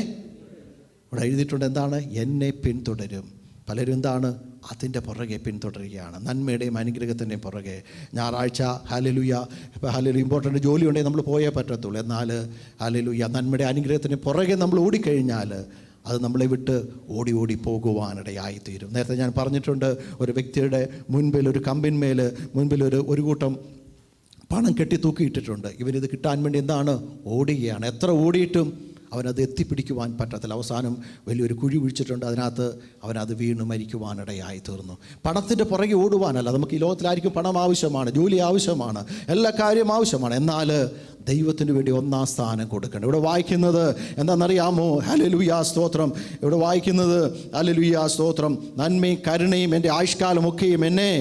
ഇവിടെ എഴുതിയിട്ടുണ്ട് എന്താണ്? എന്നെ പിന്തുടരും. പലരും എന്താണ്? അതിൻ്റെ പുറകെ പിന്തുടരുകയാണ്. നന്മയുടെയും അനുഗ്രഹത്തിൻ്റെയും പുറകെ. ഞായറാഴ്ച ഹല്ലേലൂയ, ഇപ്പോൾ ഹല്ലേലൂയ ഇമ്പോർട്ടൻ്റ് ജോലി ഉണ്ടെങ്കിൽ നമ്മൾ പോയേ പറ്റത്തുള്ളൂ. എന്നാൽ ഹല്ലേലൂയ നന്മയുടെ അനുഗ്രഹത്തിൻ്റെ പുറകെ നമ്മൾ ഓടിക്കഴിഞ്ഞാൽ അത് നമ്മളെ വിട്ട് ഓടി ഓടി പോകുവാനിടയായിത്തീരും. നേരത്തെ ഞാൻ പറഞ്ഞിട്ടുണ്ട്, ഒരു വ്യക്തിയുടെ മുൻപിൽ, ഒരു കമ്പിന്മേൽ മുൻപിൽ ഒരു കൂട്ടം പണം കെട്ടി തൂക്കിയിട്ടിട്ടുണ്ട്. ഇവരിത് കിട്ടാൻ വേണ്ടി എന്താണ്? ഓടുകയാണ്. എത്ര ഓടിയിട്ടും അവനത് എത്തിപ്പിടിക്കുവാൻ പറ്റത്തില്ല. അവസാനം വലിയൊരു കുഴി കുഴിച്ചിട്ടുണ്ട്, അതിനകത്ത് അവനത് വീണ് മരിക്കുവാനിടയായി തീർന്നു. പണത്തിൻ്റെ പുറകെ ഓടുവാനല്ല. നമുക്ക് ഈ ലോകത്തിലായിരിക്കും പണം ആവശ്യമാണ്, ജോലി ആവശ്യമാണ്, എല്ലാ കാര്യവും ആവശ്യമാണ്. എന്നാൽ ദൈവത്തിന് വേണ്ടി ഒന്നാം സ്ഥാനം കൊടുക്കണം. ഇവിടെ വായിക്കുന്നത് എന്താണെന്നറിയാമോ? ഹല്ലേലൂയ, സ്തോത്രം. ഇവിടെ വായിക്കുന്നത് ഹല്ലേലൂയ, സ്തോത്രം, നന്മയും കരുണയും എൻ്റെ ആയുഷ്കാലമൊക്കെയും എന്നെ,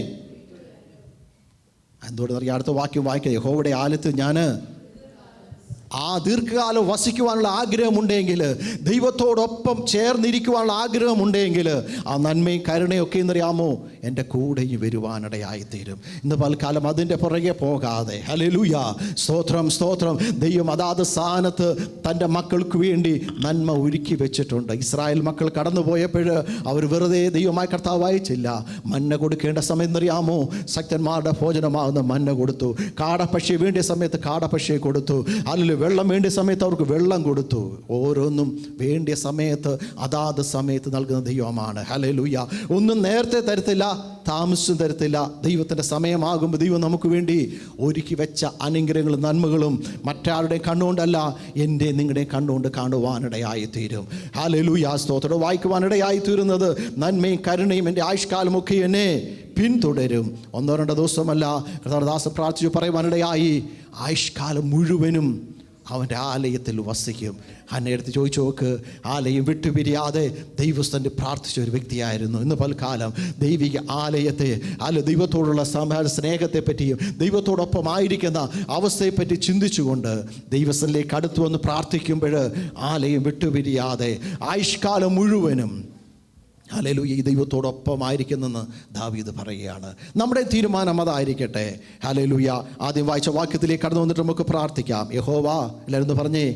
എന്തുകൊണ്ടെന്നറിയാം? അടുത്ത വാക്യം വായിക്കുക, യഹോവയുടെ ആലയത്തിൽ ഞാൻ ആ ദീർഘകാലം വസിക്കുവാനുള്ള ആഗ്രഹമുണ്ടെങ്കിൽ, ദൈവത്തോടൊപ്പം ചേർന്നിരിക്കുവാനുള്ള ആഗ്രഹമുണ്ടെങ്കിൽ, ആ നന്മയും കരുണയൊക്കെ എന്നറിയാമോ എൻ്റെ കൂടെ വരുവാനിടയായിത്തീരും. ഇന്ന് പൽക്കാലം അതിൻ്റെ പുറകെ പോകാതെ, ഹല്ലേലൂയ, സ്തോത്രം സ്തോത്രം, ദൈവം അതാത് സ്ഥാനത്ത് തൻ്റെ മക്കൾക്ക് വേണ്ടി നന്മ ഒരുക്കി വെച്ചിട്ടുണ്ട്. ഇസ്രായേൽ മക്കൾ കടന്നു പോയപ്പോൾ അവർ വെറുതെ ദൈവമായ കർത്താവ് അയച്ചില്ല. മന്ന കൊടുക്കേണ്ട സമയം എന്നറിയാമോ, ശക്തന്മാരുടെ ഭോജനമാകുന്ന മന്ന കൊടുത്തു. കാടപ്പക്ഷിയെ വേണ്ടിയ സമയത്ത് കാടപ്പക്ഷിയെ കൊടുത്തു. അല്ലെങ്കിൽ വെള്ളം വേണ്ടിയ സമയത്ത് അവർക്ക് വെള്ളം കൊടുത്തു. ഓരോന്നും വേണ്ടിയ സമയത്ത് അതാത് സമയത്ത് നൽകുന്ന ദൈവമാണ്. ഹല്ലേലൂയ. ഒന്നും നേരത്തെ തരത്തില്ല, താമസിച്ചും തരത്തില്ല. ദൈവത്തിൻ്റെ സമയമാകുമ്പോൾ ദൈവം നമുക്ക് വേണ്ടി ഒരുക്കി വെച്ച അനുഗ്രഹങ്ങളും നന്മകളും മറ്റാരുടെയും കണ്ണുകൊണ്ടല്ല, എൻ്റെ നിങ്ങളുടെയും കണ്ണുകൊണ്ട് കാണുവാനിടയായിത്തീരും. ഹല്ലേലൂയ, സ്തോത്രം. വായിക്കുവാനിടയായിത്തീരുന്നത് നന്മയും കരുണയും എൻ്റെ ആയുഷ്കാലമൊക്കെ എന്നെ പിന്തുടരും. 1-2 ദിവസമല്ല, കർത്താദാസൻ പ്രാർത്ഥിച്ചു പറയുവാനിടയായി, ആയുഷ്കാലം മുഴുവനും അവൻ്റെ ആലയത്തിൽ വസിക്കും. ഹന്നയെടുത്ത് ചോദിച്ചു നോക്ക്, ആലയം വിട്ടുപിരിയാതെ ദൈവസ്ഥൻ്റെ പ്രാർത്ഥിച്ച ഒരു വ്യക്തിയായിരുന്നു. ഇന്ന് പൽക്കാലം ദൈവിക ആലയത്തെ, ദൈവത്തോടുള്ള സ്നേഹത്തെപ്പറ്റിയും ദൈവത്തോടൊപ്പം ആയിരിക്കുന്ന അവസ്ഥയെപ്പറ്റി ചിന്തിച്ചുകൊണ്ട് ദൈവസ്ഥനിലേക്ക് അടുത്തു വന്ന് പ്രാർത്ഥിക്കുമ്പോൾ ആലയം വിട്ടുപിരിയാതെ ആയുഷ്കാലം മുഴുവനും ഹല്ലേലൂയ ഈ ദൈവത്തോടൊപ്പമായിരിക്കുന്നെന്ന് ദാവീദ് പറയുകയാണ്. നമ്മുടെ തീരുമാനം അതായിരിക്കട്ടെ. ഹല്ലേലൂയ. ആദ്യം വായിച്ച വാക്യത്തിലേക്ക് കടന്നു വന്നിട്ട് നമുക്ക് പ്രാർത്ഥിക്കാം. യഹോവ, എല്ലാവരും പറഞ്ഞേ,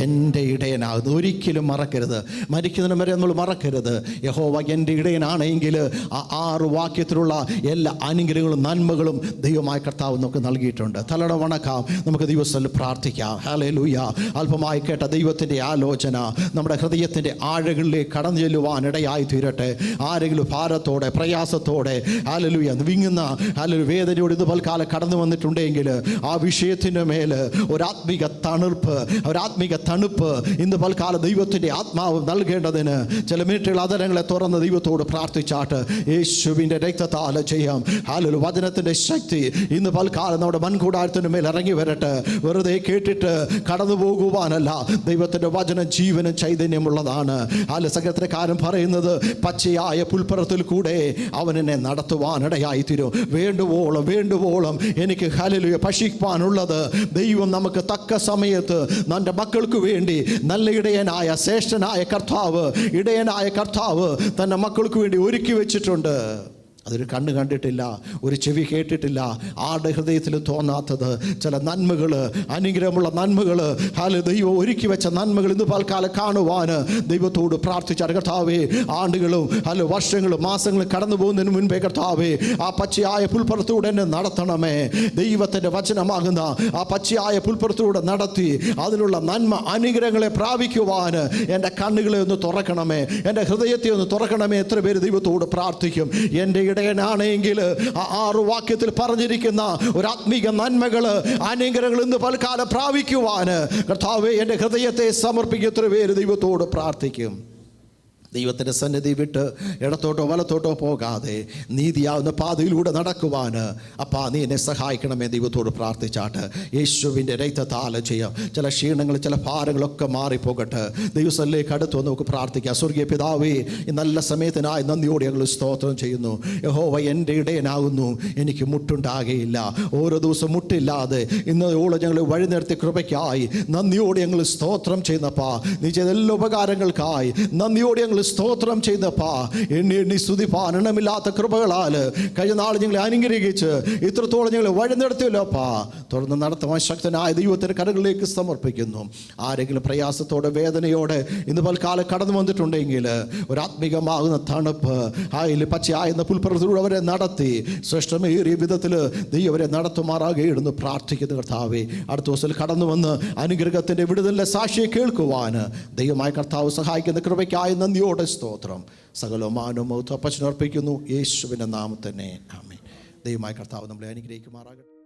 എൻ്റെ ഇടയനാകുന്നു. ഒരിക്കലും മറക്കരുത്, മരിക്കുന്നതിന് വരെ നമ്മൾ മറക്കരുത്. യഹോവ എൻ്റെ ഇടയനാണെങ്കിൽ ആ 6 വാക്യത്തിലുള്ള എല്ലാ അനുഗ്രഹങ്ങളും നന്മകളും ദൈവമായ കർത്താവ് നമുക്ക് നൽകിയിട്ടുണ്ട്. തലയുടെ വണക്കാം, നമുക്ക് ദിവസത്തിൽ പ്രാർത്ഥിക്കാം. ഹല്ലേലൂയ. അല്പമായി കേട്ട ദൈവത്തിൻ്റെ ആലോചന നമ്മുടെ ഹൃദയത്തിൻ്റെ ആഴകളിലേക്ക് കടന്നു ചെല്ലുവാൻ ഇടയായി തീരട്ടെ. ആരെങ്കിലും ഭാരത്തോടെ പ്രയാസത്തോടെ ഹല്ലേലൂയ വിങ്ങുന്ന വേദനയോട് ഇത് പൽക്കാലം കടന്നു വന്നിട്ടുണ്ടെങ്കിൽ ആ വിഷയത്തിൻ്റെ മേൽ ഒരാത്മിക തണുപ്പ് ഇന്ന് പൽക്കാലം ദൈവത്തിൻ്റെ ആത്മാവ് നൽകേണ്ടതിന് ചില മിനിറ്റുകൾ അതരങ്ങളെ തുറന്ന് ദൈവത്തോട് പ്രാർത്ഥിച്ചാട്ട് യേശുവിൻ്റെ രക്തത്താൽ ചെയ്യാം. ഹല്ലേലൂയ. വചനത്തിൻ്റെ ശക്തി ഇന്ന് പൽക്കാലം നമ്മുടെ മൺകൂടാരത്തിൻ്റെ മേൽ ഇറങ്ങി വരട്ടെ. വെറുതെ കേട്ടിട്ട് കടന്നു പോകുവാനല്ല, ദൈവത്തിൻ്റെ വചനം ജീവനും ചൈതന്യമുള്ളതാണ്. സംഘത്തിനക്കാരൻ പറയുന്നത്, പച്ചയായ പുൽപ്പുറത്തിൽ കൂടെ അവൻ എന്നെ നടത്തുവാനിടയായിത്തീരും. വേണ്ടുവോളം എനിക്ക് ഹല്ലേലൂയ ഭക്ഷിപ്പാനുള്ളത് ദൈവം നമുക്ക് തക്ക സമയത്ത് നമ്മുടെ മക്കൾക്ക് വേണ്ടി നല്ല ഇടയനായ ശ്രേഷ്ഠനായ കർത്താവ് തൻ്റെ മക്കൾക്ക് വേണ്ടി ഒരുക്കി വെച്ചിട്ടുണ്ട്. അതൊരു കണ്ണ് കണ്ടിട്ടില്ല, ഒരു ചെവി കേട്ടിട്ടില്ല, ആരുടെ ഹൃദയത്തിൽ തോന്നാത്തത് ചില നന്മകൾ, അനുഗ്രഹമുള്ള നന്മകൾ, ദൈവം ഒരുക്കി വെച്ച നന്മകൾ ഇന്ന് പൽക്കാലം കാണുവാൻ ദൈവത്തോട് പ്രാർത്ഥിച്ചാണ്. കർത്താവേ, ആണ്ടുകളും വർഷങ്ങളും മാസങ്ങളും കടന്നു പോകുന്നതിന് മുൻപേ കർത്താവേ, ആ പച്ചയായ പുൽപ്പുറത്തൂടെ എന്നെ നടത്തണമേ. ദൈവത്തിൻ്റെ വചനമാകുന്ന ആ പച്ചയായ പുൽപ്പുറത്തൂടെ നടത്തി അതിനുള്ള നന്മ അനുഗ്രഹങ്ങളെ പ്രാപിക്കുവാൻ എൻ്റെ കണ്ണുകളെ ഒന്ന് തുറക്കണമേ, എൻ്റെ ഹൃദയത്തെ ഒന്ന് തുറക്കണമേ. എത്ര പേര് ദൈവത്തോട് പ്രാർത്ഥിക്കും? എൻ്റെ ഇടയനാണെങ്കിൽ ആ 6 വാക്യത്തിൽ പറഞ്ഞിരിക്കുന്ന ഒരു ആത്മീക നന്മകൾ അനുഗ്രഹങ്ങൾ ഇന്ന് പൽക്കാലം പ്രാപിക്കുവാൻ കർത്താവേ എൻ്റെ ഹൃദയത്തെ സമർപ്പിക്കും. എത്ര പേര് ദൈവത്തോട് പ്രാർത്ഥിക്കും? ദൈവത്തിൻ്റെ സന്നിധി വിട്ട് ഇടത്തോട്ടോ വലത്തോട്ടോ പോകാതെ നീതിയാവുന്ന പാതയിലൂടെ നടക്കുവാൻ അപ്പാ നീ എന്നെ സഹായിക്കണമേ. ദൈവത്തോട് പ്രാർത്ഥിച്ചാട്ട് യേശുവിൻ്റെ രക്തത്താൽ ചെയ്യാം. ചില ക്ഷീണങ്ങൾ, ചില ഭാരങ്ങളൊക്കെ മാറിപ്പോകട്ടെ. ദൈവസ്ഥലിലേക്ക് അടുത്ത് വന്ന് നമുക്ക് പ്രാർത്ഥിക്കാം. സ്വർഗീയ പിതാവേ, ഈ നല്ല സമയത്തിനായി നന്ദിയോടെ ഞങ്ങൾ സ്തോത്രം ചെയ്യുന്നു. യഹോവ എൻ്റെ ഇടയനാകുന്നു, എനിക്ക് മുട്ടുണ്ടാകുകയില്ല. ഓരോ ദിവസം മുട്ടില്ലാതെ ഇന്നോളം ഞങ്ങൾ വഴി നിർത്തി കൃപയ്ക്കായി നന്ദിയോടെ ഞങ്ങൾ സ്തോത്രം ചെയ്യുന്നപ്പാ. നീ ചെയ്ത എല്ലാ ഉപകാരങ്ങൾക്കായി നന്ദിയോടെ ഞങ്ങൾ സ്തോത്രം ചെയ്തപ്പാ. എണ്ണി സ്തുതിപ്പാൻ എണ്ണമില്ലാത്ത കൃപകളാൽ കഴിഞ്ഞ നാൾ ഞങ്ങളെ അനുഗ്രഹിച്ച് ഇത്രത്തോളം ഞങ്ങൾ വഴി നടത്തിയല്ലോപ്പാ. തുടർന്ന് നടത്തുവാൻ ശക്തനായ ദൈവത്തിൻ്റെ കരങ്ങളിലേക്ക് സമർപ്പിക്കുന്നു. ആരെങ്കിലും പ്രയാസത്തോടെ വേദനയോടെ ഇന്ന് പൽക്കാലം കടന്നു വന്നിട്ടുണ്ടെങ്കിൽ ഒരാത്മികമാകുന്ന തണുപ്പ് അതിൽ പച്ചയായിരുന്ന പുൽപ്പുറത്തിലൂടെ അവരെ നടത്തി ശ്രേഷ്ഠമേറിയ വിധത്തിൽ ദൈവം അവരെ നടത്തുമാറാകെയിടുന്നു പ്രാർത്ഥിക്കുന്ന കർത്താവേ. അടുത്ത ദിവസത്തിൽ കടന്നു വന്ന് അനുഗ്രഹത്തിൻ്റെ വിടുതലിൻ്റെ സാക്ഷിയെ കേൾക്കുവാൻ ദൈവമായ കർത്താവ് സഹായിക്കുന്ന കൃപയ്ക്കായി നന്ദിയോടെ സ്തോത്രം. സകലമാനവും അപ്പച്ചനർപ്പിക്കുന്നു യേശുവിൻ്റെ നാമത്തിൽ തന്നെ. ആമേൻ. ദൈവമായ കർത്താവ് നമ്മളെ അനുഗ്രഹിക്കുമാറാകട്ടെ.